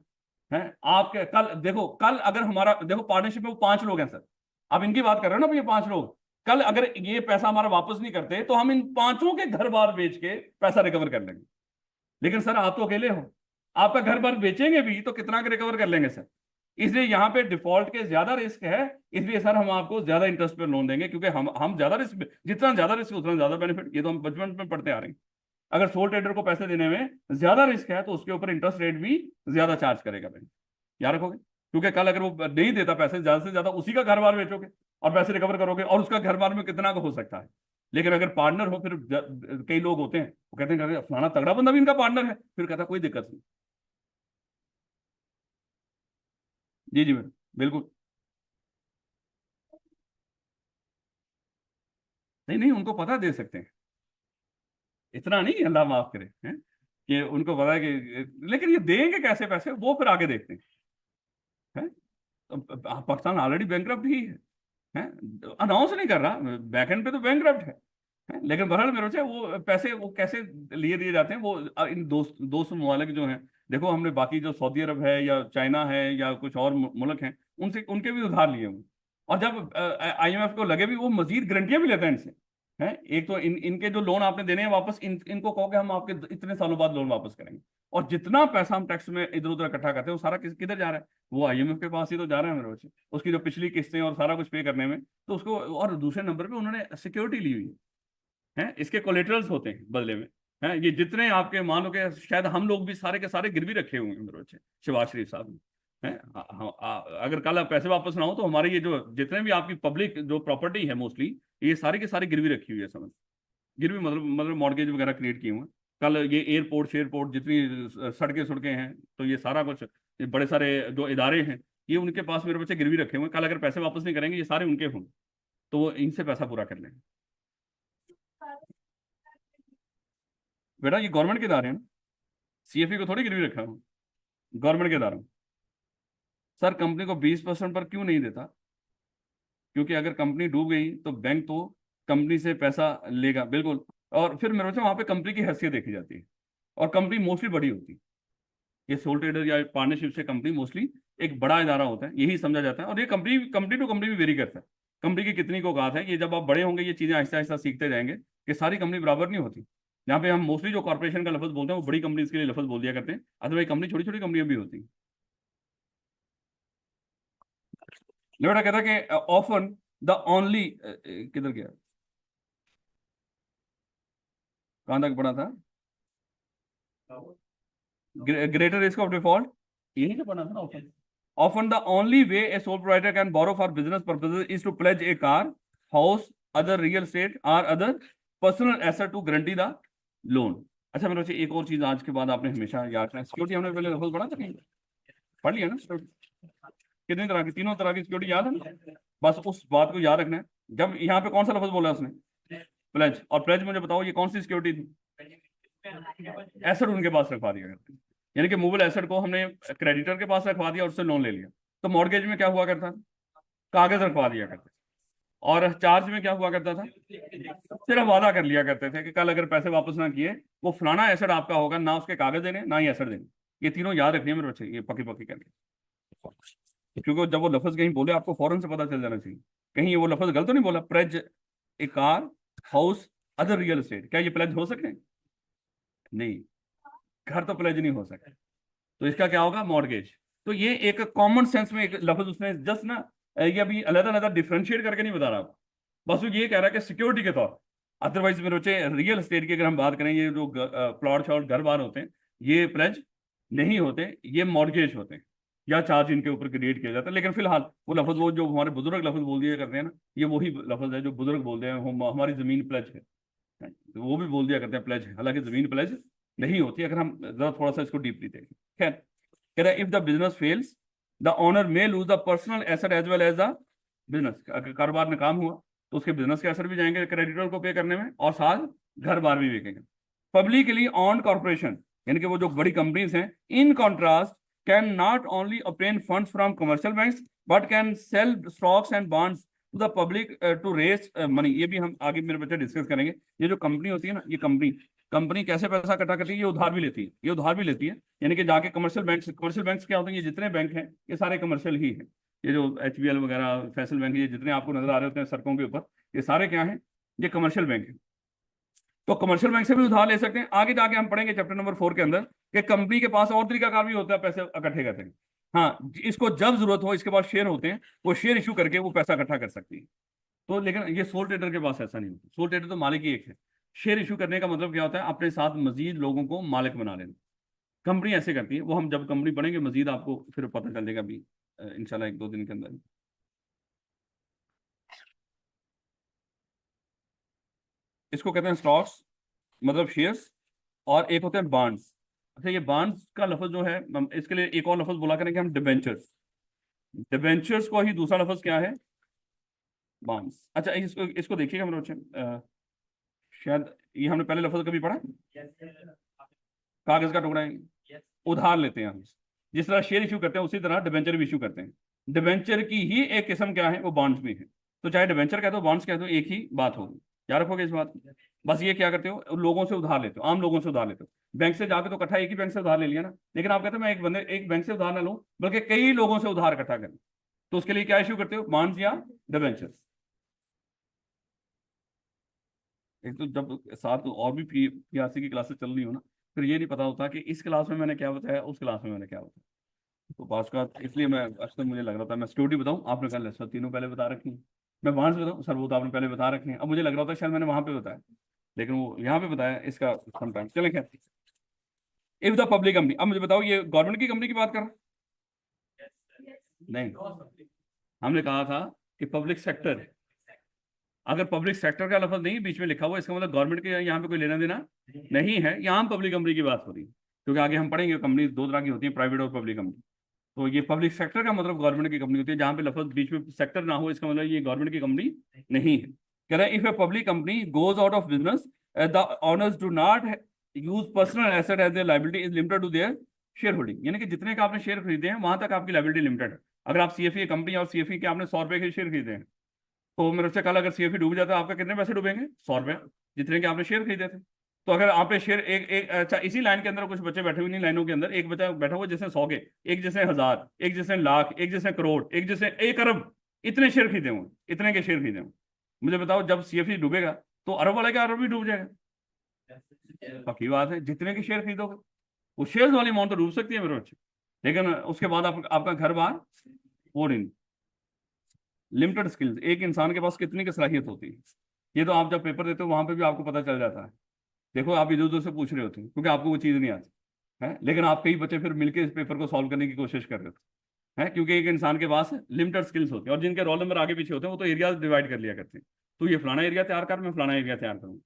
है आपके, कल देखो, कल अगर हमारा देखो पार्टनरशिप में वो 5 लोग हैं सर, अब इनकी बात कर रहे हो ना, ये 5 लोग, कल अगर ये पैसा हमारा वापस नहीं करते तो हम इन 5 के घर बार बेच के पैसा रिकवर कर लेंगे। लेकिन सर आप तो अकेले हो, आपका घर बार बेचेंगे भी तो कितना के रिकवर कर लेंगे सर। इसलिए यहाँ पे डिफॉल्ट के ज्यादा रिस्क है, इसलिए सर हम आपको ज्यादा इंटरेस्ट पे लोन देंगे, क्योंकि हम ज्यादा रिस्क, जितना ज्यादा रिस्क उतना ज्यादा बेनिफिट। ये तो हम बचपन में पढ़ते आ रहे हैं। अगर सोल ट्रेडर को पैसे देने में ज्यादा रिस्क है तो उसके ऊपर इंटरेस्ट रेट भी ज्यादा चार्ज करेगा बैंक, याद रखोगे। क्योंकि कल अगर वो नहीं देता पैसे, ज्यादा से ज्यादा उसी का घर बार बेचोगे और पैसे रिकवर करोगे, और उसका घर बार में कितना का हो सकता है। लेकिन अगर पार्टनर हो, फिर कई लोग होते हैं वो कहते हैं अरे फलाना तगड़ा बंदा भी इनका पार्टनर है, फिर कहता कोई दिक्कत नहीं। जी जी मैडम, बिल्कुल। नहीं नहीं, उनको पता दे सकते हैं, इतना नहीं, अल्लाह माफ करे, हैं कि उनको पता है कि, लेकिन ये देंगे कैसे पैसे वो फिर आगे देखते हैं। पाकिस्तान ऑलरेडी बैंकरप्ट ही है, अनाउंस नहीं कर रहा, बैक एंड पे तो बैंकरप्ट है। लेकिन बहरहाल मेरे से वो पैसे वो कैसे लिए दिए जाते हैं, वो इन दोस्त दोस्त ममालिक जो हैं, देखो हमने बाकी जो सऊदी अरब है या चाइना है या कुछ और मुल्क हैं, उनसे उनके भी उधार लिए हुए, और जब IMF को लगे भी वो मजीद गारंटियां भी लेते हैं इनसे है। एक तो इनके जो लोन आपने देने हैं वापस, इनको कहो कि हम आपके इतने सालों बाद लोन वापस करेंगे, और जितना पैसा हम टैक्स में इधर उधर इकट्ठा करते हैं वो सारा किधर जा रहा है? वो आईएमएफ के पास ही तो जा रहा है मेरे बच्चे, उसकी जो पिछली किस्तें और सारा कुछ पे करने में। तो उसको, और दूसरे नंबर पे उन्होंने सिक्योरिटी ली हुई है, इसके कोलेटरल्स होते हैं बदले में। है ये जितने आपके मान लो कि शायद हम लोग भी सारे के सारे गिरवी रखे हुए हैं मेरे बच्चे, शहबाज शरीफ साहब ने। है अगर कल आप पैसे वापस ना हो तो हमारे ये जो जितने भी आपकी पब्लिक जो प्रॉपर्टी है मोस्टली, ये सारी के सारी गिरवी रखी हुई है, समझ। गिरवी मतलब मॉर्गेज वगैरह क्रिएट किए हुए हैं। कल ये एयरपोर्ट शेयरपोर्ट जितनी सड़कें सड़कें हैं, तो ये सारा कुछ, ये बड़े सारे जो इदारे हैं, ये उनके पास मेरे बच्चे गिरवी रखे हुए हैं। कल अगर पैसे वापस नहीं करेंगे ये सारे उनके होंगे, तो वो इनसे पैसा पूरा कर लेंगे। बेटा ये गवर्नमेंट के इदारे हैं ना, सीएफई को थोड़ी गिरवी रखा हूँ, गवर्नमेंट के इदारों। सर कंपनी को 20% पर क्यों नहीं देता? क्योंकि अगर कंपनी डूब गई तो बैंक तो कंपनी से पैसा लेगा, बिल्कुल। और फिर मेरे बच्चे वहां पे कंपनी की हैसियत देखी जाती है, और कंपनी मोस्टली बड़ी होती है। ये सोल ट्रेडर या पार्टनरशिप से कंपनी मोस्टली एक बड़ा इदारा होता है, यही समझा जाता है। और ये कंपनी कंपनी टू कंपनी भी वेरी करता है, कंपनी की कितनी को औकात है। ये जब आप बड़े होंगे ये चीजें आहिस्ता आहिस्ता सीखते जाएंगे कि सारी कंपनी बराबर नहीं होती। यहाँ पे हम मोस्टली जो कॉर्पोरेशन का लफ्ज बोलते हैं वो बड़ी कंपनीज के लिए लफ्ज बोल दिया करते हैं, अदरवाइज कंपनी छोटी छोटी कंपनियां भी होती हैं। लेवटा कहता है कि ऑफन द ओनली, किधर गया, कहां तक पढ़ा था? ग्रेटर रिस्क ऑफ डिफॉल्ट, यही तो पढ़ा था ना, often. Often the only way a sole proprietor can borrow for business purposes is to pledge a car, house, other real estate or other personal asset to guarantee the loan। अच्छा मेरे बच्चे एक और चीज आज के बाद आपने हमेशा याद रखना, सिक्योरिटी हमने पहले लफ्ज पढ़ा था कहीं, पढ़ लिया ना सिक्योरिटी? कितनी तरह की, तीनों तरह की सिक्योरिटी याद है ना? बस उस बात को याद रखना है। जब यहाँ पे कौन सा लफ्ज बोला उसने? प्लेज। और प्लेज मुझे बताओ ये कौन सी सिक्योरिटी थी? एसेट उनके पास रखवा दिया करते हैं, यानी कि मूवेबल एसेट को हमने क्रेडिटर के पास रखवा दिया और उससे लोन ले लिया। तो मॉर्गेज में क्या हुआ करता था? कागज रखवा दिया करते थे। और चार्ज में क्या हुआ करता था? सिर्फ वादा कर लिया करते थे कि कल अगर पैसे वापस ना किए वो फलाना एसेट आपका होगा, ना उसके कागज देने ना ही एसेट देने। ये तीनों याद रखनी है मेरे बच्चे, ये पक्की पक्की करके, क्योंकि जब वो लफ्ज कहीं बोले आपको फौरन से पता चल जाना चाहिए कहीं वो लफ्ज गलत तो नहीं बोला। Plays a car, house, other real estate, क्या ये प्लेज हो सकते हैं? नहीं, घर तो प्लेज नहीं हो सकता। तो इसका क्या होगा? मॉर्गेज। तो ये एक कॉमन सेंस में एक लफ्ज उसने जस्ट ना, ये अभी अलग अलग डिफ्रेंशिएट करके नहीं बता रहा, बस वो ये कह रहा है कि सिक्योरिटी के तौर। अदरवाइज मेरे बच्चे रियल एस्टेट की अगर हम बात करें, ये जो प्लॉट शॉट घर बार होते हैं ये प्लेज नहीं होते, ये मॉर्गेज होते हैं, या चार्ज इनके ऊपर क्रिएट किया जाता है। लेकिन फिलहाल वो लफ्ज, वो जो हमारे बुजुर्ग लफ्ज बोल दिया करते हैं ना, ये वही लफ्ज है जो बुजुर्ग बोलते हैं, हमारी जमीन प्लेज है। तो वो भी बोल दिया करते हैं प्लेज है, हालांकि जमीन प्लेज नहीं होती अगर हम जरा थोड़ा सा इसको डीपली देखें। खैर कह रहा है if the business fails the owner may lose the personal asset as well as the business. अगर कारोबार में काम हुआ तो उसके बिजनेस के एसेट भी जाएंगे क्रेडिटर को पे करने में, और साथ घर बार भी बिकेंगे। पब्लिकली ऑन कॉर्पोरेशन, यानी कि वो जो बड़ी कंपनीज हैं, in contrast can not only obtain funds from commercial banks but can sell stocks and bonds to the public to raise money. ये भी हम आगे मेरे बच्चे डिस्कस करेंगे। ये जो कंपनी होती है ना, ये कंपनी कंपनी कैसे पैसा इकट्ठा करती है? ये उधार भी लेती है, ये उधार भी लेती है, यानी कि जाके कमर्शियल बैंक क्या होते हैं? ये जितने बैंक हैं ये सारे कमर्शियल ही हैं। ये जो एचबीएल वगैरह, फैसल बैंक, ये जितने आपको नजर आ रहे होते हैं सड़कों के ऊपर, ये सारे क्या हैं? ये कमर्शियल बैंक है। तो कमर्शियल बैंक से भी उधार ले सकते हैं। आगे जाके हम पढ़ेंगे चैप्टर नंबर 4 के अंदर कि कंपनी के पास और तरीका कार भी होता है पैसे इकट्ठे करते हैं। हाँ, इसको जब जरूरत हो, इसके पास शेयर होते हैं, वो शेयर इशू करके वो पैसा इकट्ठा कर सकती है। तो लेकिन ये सोल ट्रेडर के पास ऐसा नहीं होता। सोल ट्रेडर तो मालिक ही एक है। शेयर इशू करने का मतलब क्या होता है? अपने साथ मजीद लोगों को मालिक बना लेना। कंपनी ऐसे करती है, वो हम जब कंपनी पढ़ेंगे मजीद आपको फिर पता चल जाएगा अभी इंशाल्लाह 1-2 दिन के अंदर। इसको कहते हैं स्टॉक्स, मतलब शेयर्स, और एक होते हैं बॉन्ड्स। अच्छा ये बॉन्ड्स का लफ्ज जो है, इसके लिए एक और लफ्ज बोला करें कि हम डिबेंचर्स। डिबेंचर्स को ही दूसरा लफ्ज क्या है? बॉन्ड्स। अच्छा इसको इसको देखिएगा मेरे बच्चे, शायद ये हमने पहले लफ्ज कभी पढ़ा? कागज का टुकड़ा है, उधार लेते हैं हम। जिस तरह शेयर इशू करते हैं उसी तरह डिबेंचर भी इशू करते हैं। डिबेंचर की ही एक किस्म क्या है? वो बॉन्ड्स भी है। तो चाहे डिबेंचर कह दो बॉन्ड्स कह दो, एक ही बात होगी। याद रखोगे इस बात को? बस ये क्या करते हो, लोगों से उधार लेते हो, आम लोगों से उधार लेते हो। बैंक से जाके तो इकट्ठा एक ही बैंक से उधार ले लिया ना, लेकिन आप कहते हो मैं एक बैंक से उधार ना लूं बल्कि कई लोगों से उधार इकट्ठा करें। तो उसके लिए क्या इशू करते हो? बॉन्ड्स या डिबेंचर्स। एक तो जब साथ और भी पीआरसी की क्लासेस चल रही हो ना, फिर ये नहीं पता होता कि इस क्लास में मैंने क्या बताया, उस क्लास में मैंने क्या बताया। तो पास का इसलिए मैं अक्सर मुझे लग रहा था मैं सिक्योरिटी बताऊं, आपने कहा सर तीनों पहले बता रखी है। मैं वहां से बताऊं, सर वो तो आपने पहले बता रखे हैं। अब मुझे लग रहा था शायद मैंने वहां पे बताया, लेकिन वो यहाँ पे बताया इसका समटाइम। चले खैर, इफ द पब्लिक कंपनी, अब मुझे बताओ ये गवर्नमेंट की कंपनी की बात कर रहा हूं? नहीं, हमने कहा था कि पब्लिक सेक्टर है। अगर पब्लिक सेक्टर का लफ्ज नहीं बीच में लिखा हुआ, इसका मतलब गवर्नमेंट के यहाँ पे कोई लेना देना नहीं है। यहाँ हम पब्लिक कंपनी की बात हो रही है, क्योंकि आगे हम पढ़ेंगे कंपनी दो तरह की होती है, प्राइवेट और पब्लिक कंपनी। तो ये पब्लिक सेक्टर का मतलब गवर्नमेंट की कंपनी होती है, जहां पे लफ्ज बीच में सेक्टर ना हो, इसका मतलब ये गवर्नमेंट की कंपनी नहीं है। कह रहा है if a public company goes out of business, the owners do not use personal asset as a liability is limited to their shareholding. यानी कि जितने का आपने शेयर खरीदे हैं वहां तक आपकी लायबिलिटी लिमिटेड है। अगर आप सीएफई कंपनी और सीएफई के आपने 100 रुपए के शेयर खरीदे हैं, तो मेरे से कल अगर सीएफई डूब जाता है, आपका कितने पैसे डूबेंगे? 100 रुपए, जितने के आपने शेयर खरीदे थे। तो अगर आपने शेयर एक एक अच्छा, इसी लाइन के अंदर कुछ बच्चे बैठे हुए, नहीं लाइनों के अंदर एक बच्चा बैठा हुआ जैसे 100 के, एक जैसे 1000, एक जैसे लाख, एक जैसे करोड़, एक जैसे 1 अरब, इतने शेयर खरीदे हुए, इतने के शेयर खरीदे हुए। मुझे बताओ जब सीएफई डूबेगा तो अरब वाले का अरब भी डूब जाएगा। पक्की बात है, जितने के शेयर खरीदोगे वो शेयर वाली अमाउंट तो डूब सकती है मेरे बच्चे, लेकिन उसके बाद आपका घर बार वो नहीं। लिमिटेड स्किल्स, एक इंसान के पास कितनी की सलाहियत होती है, ये तो आप जब पेपर देते हो वहां पे भी आपको पता चल जाता है। देखो आप इधर उधर से पूछ रहे होते हैं क्योंकि आपको वो चीज़ नहीं आती है, लेकिन आप कई बच्चे फिर मिलकर इस पेपर को सॉल्व करने की कोशिश कर रहे होते हैं, क्योंकि एक इंसान के पास लिमिटेड स्किल्स होते हैं, और जिनके रोल नंबर आगे पीछे होते हैं वो तो एरिया डिवाइड कर लिया करते हैं। तो ये फलाना एरिया तैयार कर, मैं फलाना एरिया तैयार करूँ,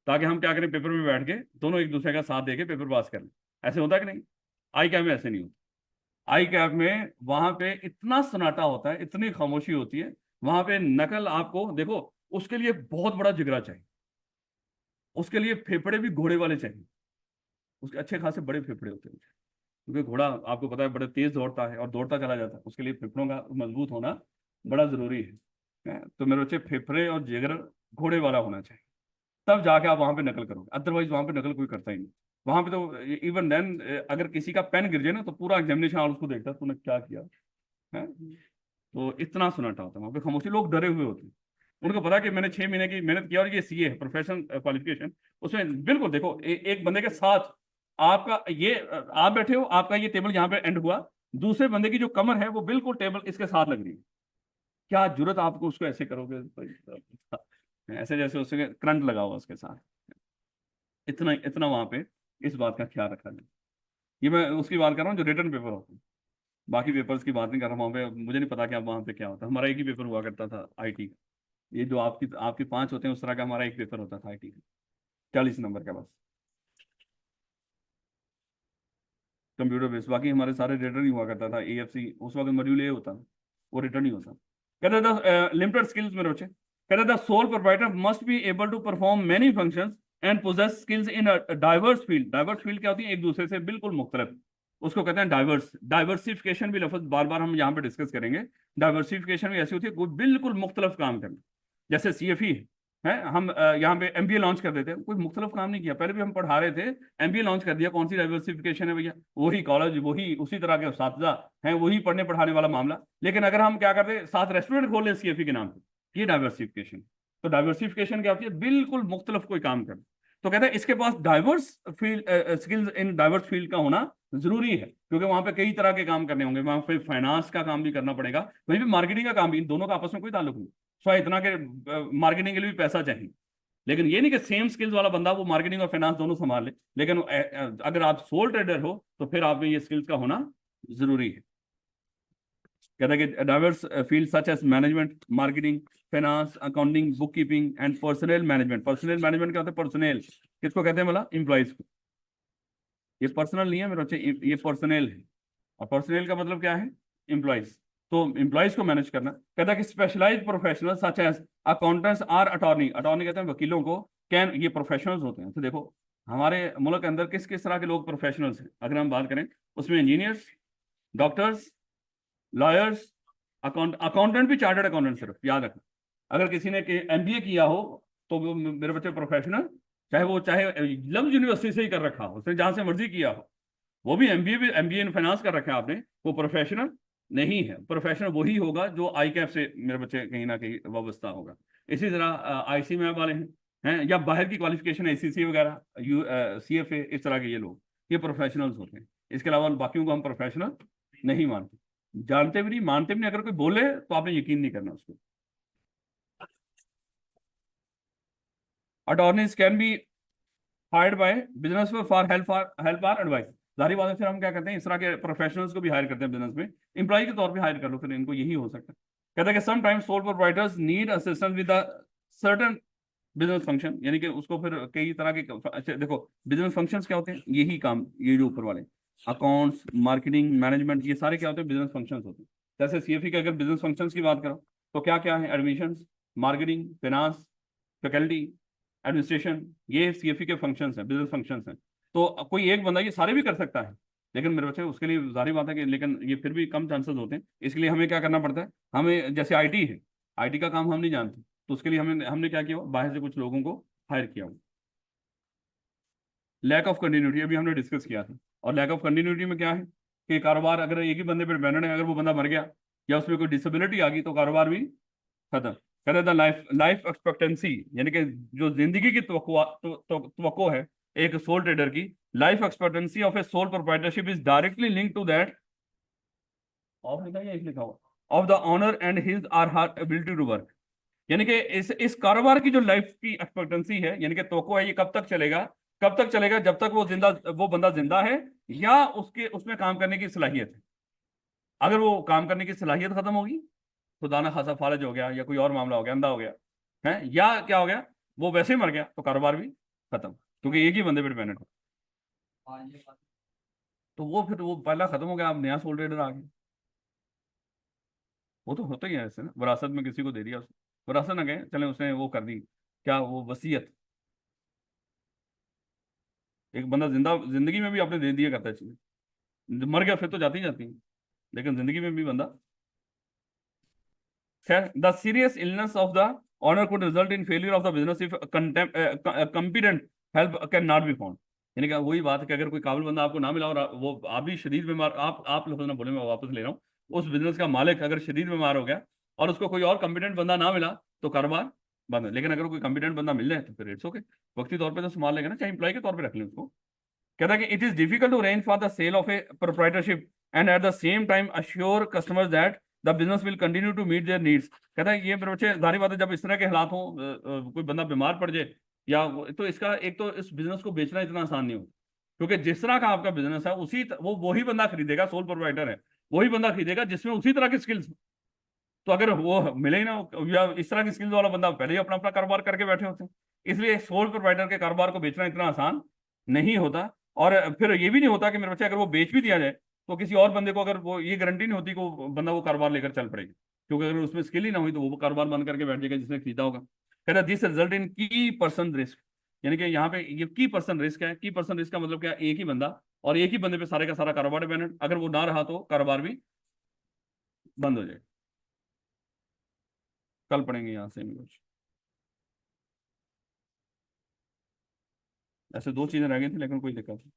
ताकि हम क्या करें, पेपर में बैठ के दोनों एक दूसरे का साथ देके पेपर पास कर लें। ऐसे होता है कि नहीं? आई कैप में ऐसे नहीं होता। आई कैप में वहां पे इतना सन्नाटा होता है, इतनी खामोशी होती है वहां पे। नकल आपको देखो, उसके लिए बहुत बड़ा जिगरा चाहिए, उसके लिए फेफड़े भी घोड़े वाले चाहिए, उसके अच्छे खासे बड़े फेफड़े होते हैं, क्योंकि घोड़ा आपको पता है बड़े तेज दौड़ता है और दौड़ता चला जाता है, उसके लिए फेफड़ों का मजबूत होना बड़ा जरूरी है। तो मेरे बच्चे फेफड़े और जिगर घोड़े वाला होना चाहिए, तब जाके आप वहां पे नकल करोगे, अदरवाइज वहां पे नकल कोई करता ही नहीं। वहां पे तो इवन देन अगर किसी का पेन गिर जाए ना तो पूरा एग्जामिनेशन हॉल उसको देखता है तूने क्या किया है। तो इतना सुनाटा होता है वहां पे, खामोशी, लोग डरे हुए होते हैं। उनको पता है कि मैंने 6 महीने की मेहनत किया और ये सीए है, प्रोफेशनल क्वालिफिकेशन। उसमें बिल्कुल देखो एक बंदे के साथ आपका ये आप बैठे हो, आपका ये टेबल यहाँ पे एंड हुआ, दूसरे बंदे की जो कमर है वो बिल्कुल टेबल इसके साथ लग रही है। क्या जरूरत आपको उसको ऐसे करोगे ऐसे जैसे उसके करंट लगा हुआ उसके साथ। इतना इतना वहां पे इस बात का ख्याल रखा जाए। ये मैं उसकी बात कर रहा हूँ जो रिटर्न पेपर होते हैं, बाकी पेपर्स की बात नहीं कर रहा हूँ। वहाँ पे मुझे नहीं पता कि अब वहाँ पे क्या होता है। हमारा एक ही पेपर हुआ करता था आईटी का, ये जो आपकी आपके 5 होते हैं उस तरह का हमारा एक पेपर होता था आईटी का, 40 नंबर का बस, कंप्यूटर बेस्ड। बाकी हमारे सारे रिटर्न ही हुआ करता था। एएफसी उस वक्त मॉड्यूल ए होता, वो रिटर्न ही होता। कहते था लिमिटेड स्किल्स मेरे बच्चे, कहते the sole proprietor must be able to perform many functions and possess skills in diverse field. Diverse field क्या होती है? एक दूसरे से बिल्कुल मुख्तलिफ, उसको कहते हैं डाइवर्स। डाइवर्सिफिकेशन भी लफ्ज बार बार हम यहाँ पे डिस्कस करेंगे। डाइवर्सिफिकेशन भी ऐसी होती है कोई बिल्कुल मुख्तलिफ काम करना, जैसे सीएफई है। हम यहाँ पे एमबीए लॉन्च कर देते हैं, कोई मुख्तलिफ काम नहीं किया, पहले भी हम पढ़ा रहे थे, एमबीए लॉन्च कर दिया। कौन सी डाइवर्सिफिकेशन है भैया? वही कॉलेज, वही उसी तरह के उस्ताद हैं, वही पढ़ने पढ़ाने वाला मामला। लेकिन अगर हम क्या करते, साथ रेस्टोरेंट खोल ले सीएफई के नाम पे, ये डाइवर्सिफिकेशन। तो डाइवर्सिफिकेशन क्या होती है? बिल्कुल मुख्तलिफ कोई काम करना। तो कहते हैं इसके पास diverse field skills in diverse field का होना जरूरी है, क्योंकि वहां पे कई तरह के काम करने होंगे। वहां पे फाइनेंस का काम भी करना पड़ेगा, वहीं पे मार्केटिंग का काम भी। इन दोनों का आपस में कोई ताल्लुक नहीं, स्वाय इतना के मार्केटिंग के लिए भी पैसा चाहिए। लेकिन ये नहीं कि सेम स्किल्स वाला बंदा वो मार्केटिंग और फाइनेंस दोनों संभाल ले। लेकिन अगर आप सोल ट्रेडर हो तो फिर आप में ये स्किल्स का होना जरूरी है। कहता है कि diverse field such as management, marketing, finance, accounting, bookkeeping and personal management. Personal management क्या होता है? पर्सनल किसको कहते हैं? बोला एम्प्लॉइज को। ये पर्सनल नहीं है मेरे बच्चे, ये पर्सनल है। और पर्सनल का मतलब क्या है? एम्प्लॉइज। तो एम्प्लॉइज को मैनेज करना। कहता है कि specialised professional such as accountants or attorney, attorney कहते हैं वकीलों को, कैन, ये प्रोफेशनल्स होते हैं। तो देखो हमारे मुल्क के अंदर किस किस तरह के लोग प्रोफेशनल्स हैं अगर हम बात करें, उसमें इंजीनियर्स, डॉक्टर्स, लॉयर्स, अकाउंटेंट भी चार्टर्ड अकाउंटेंट, सिर्फ याद रखना। अगर किसी ने एमबीए किया हो तो वो मेरे बच्चे प्रोफेशनल, चाहे लव्स यूनिवर्सिटी से ही कर रखा हो, उसने जहां से मर्जी किया हो, वो भी एमबीए इन फाइनेंस कर रखा है आपने, वो प्रोफेशनल नहीं है। प्रोफेशनल वही होगा जो आई कैप से मेरे बच्चे कहीं ना कहीं वाबस्ता होगा। इसी तरह आईसी में वाले हैं, हैं, या बाहर की क्वालिफिकेशन ACCA वगैरह, CFA, इस तरह के ये लोग, ये प्रोफेशनल्स होते हैं। इसके अलावा बाकियों को हम प्रोफेशनल नहीं मानते, जानते भी नहीं, मानते भी नहीं। अगर कोई बोले तो आपने यकीन नहीं करना उसको। Attorneys can be hired by business for help or advice. जारी बात है, फिर हम क्या करते हैं, इस तरह के प्रोफेशनल्स को भी हायर करते हैं बिजनेस में, एम्प्लॉय के तौर पे हायर कर लो, फिर इनको यही हो सकता है। कहता है कि sometimes sole proprietors need assistance with certain business function, यानी कि उसको फिर कई तरह के, अच्छा देखो, बिजनेस फंक्शंस क्या होते हैं, यही काम, ये जो ऊपर वाले अकाउंट्स, मार्केटिंग, मैनेजमेंट, ये सारे क्या होते हैं, बिजनेस फंक्शंस होते हैं। जैसे CFE के अगर बिजनेस फंक्शंस की बात करो तो क्या क्या है, admission, marketing, finance, faculty, administration, ये CFE के फंक्शंस हैं, बिजनेस फंक्शंस हैं। तो कोई एक बंदा ये सारे भी कर सकता है, लेकिन मेरे बच्चे उसके लिए जारी बात है कि, लेकिन ये फिर भी कम चांसेस होते हैं। इसलिए हमें क्या करना पड़ता है, हमें जैसे IT है, IT का काम हम नहीं जानते, तो उसके लिए हमें हमने क्या किया, बाहर से कुछ लोगों को हायर किया। लैक ऑफ कंटिन्यूटी अभी हमने डिस्कस किया था। और लैक ऑफ कंटिन्यूटी में क्या है कि कारोबार अगर एक ही बंदे पर डिपेंडेंट है, अगर वो बंदा मर गया या उसमें कोई डिसेबिलिटी आ गई तो कारोबार भी खत्म। कहते हैं लाइफ लाइफ एक्सपेक्टेंसी, यानी कि जो जिंदगी की तवक्को है एक सोल ट्रेडर की, life expectancy of a sole proprietorship is directly link to that of, लिखा है या इस लिखा हुआ, of the owner and his or her ability to work. यानी कि इस कारोबार की जो लाइफ की एक्सपेक्टेंसी है, यानी कि तवक्को है, ये कब तक चलेगा, कब तक चलेगा, जब तक वो बंदा जिंदा है, या उसके उसमें काम करने की सलाहियत है। अगर वो काम करने की सलाहियत खत्म होगी, खुदा ना खासा फालज हो गया या कोई और मामला हो गया, अंधा हो गया है, या क्या हो गया, वो वैसे ही मर गया, तो कारोबार भी खत्म, क्योंकि एक ही बंदे पे डिपेंडेंट है। तो वो फिर वो पहला खत्म हो गया, अब नया सोल ट्रेडर आ गया। वो तो होता ही है ऐसे ना, विरासत में किसी को दे दिया, उसने विरासत ना गए, चले उसने वो कर दी, क्या वो वसीयत, एक बंदा जिंदगी में भी आपने दे दिया करता है चीजें, मर गया फिर तो जाती ही जाती है, लेकिन जिंदगी में भी बंदा। खैर, the serious illness of the owner could result in failure of the business if competent help can not be found. यानी कि वही बात है कि अगर कोई काबिल बंदा आपको ना मिला और वो आप भी शदीद बीमार, आप लफ्ज ना बोले, मैं वापस ले रहा हूँ, उस बिजनेस का मालिक अगर शदीद बीमार हो गया और उसको कोई और कंपिटेंट बंदा ना मिला तो कारोबार बंद है। लेकिन अगर कोई कंपिटेंट बंदा मिल जाए तो फिर इट्स ओके, वक्ती तौर पे तो संभाल लेगा ना, चाहे एम्प्लॉय के तौर पे रख लें उसको। कहता है कि it is difficult to arrange for the sale of a proprietorship and at the same time assure customers that the business will continue to meet their needs. कहता है ये मेरे बच्चे जारी बात है, जब इस तरह के हालात हों, कोई बंदा बीमार पड़ जाए या तो इसका एक तो इस बिजनेस को बेचना इतना आसान नहीं हो, क्योंकि जिस तरह का आपका बिजनेस है वो वही बंदा खरीदेगा, सोल प्रोवाइडर है, वही बंदा खरीदेगा जिसमें उसी तरह की स्किल्स। तो अगर वो मिले ही ना, या इस तरह की स्किल्स वाला बंदा पहले ही अपना अपना कारोबार करके बैठे होते हैं। इसलिए सोल प्रोवाइडर के कारोबार को बेचना इतना आसान नहीं होता। और फिर ये भी नहीं होता कि मेरे बच्चे अगर वो बेच भी दिया जाए तो किसी और बंदे को, अगर वो ये गारंटी नहीं होती कि वो बंदा वो कारोबार लेकर चल पड़ेगा, क्योंकि अगर उसमें स्किल ही ना हुई तो वो कारोबार बंद करके बैठ जाएगा जिसने खरीदा होगा। कहता दिस रिजल्ट इन की पर्सन रिस्क, यानी कि यहाँ पे ये की पर्सन रिस्क है। की पर्सन रिस्क का मतलब क्या, एक ही बंदा और एक ही बंदे पे सारे का सारा कारोबार डिपेंडेंट, अगर वो ना रहा तो कारोबार भी बंद हो जाएगा। कल पढ़ेंगे यहाँ से कुछ, ऐसे दो चीजें रह गई थी लेकिन कोई दिक्कत नहीं।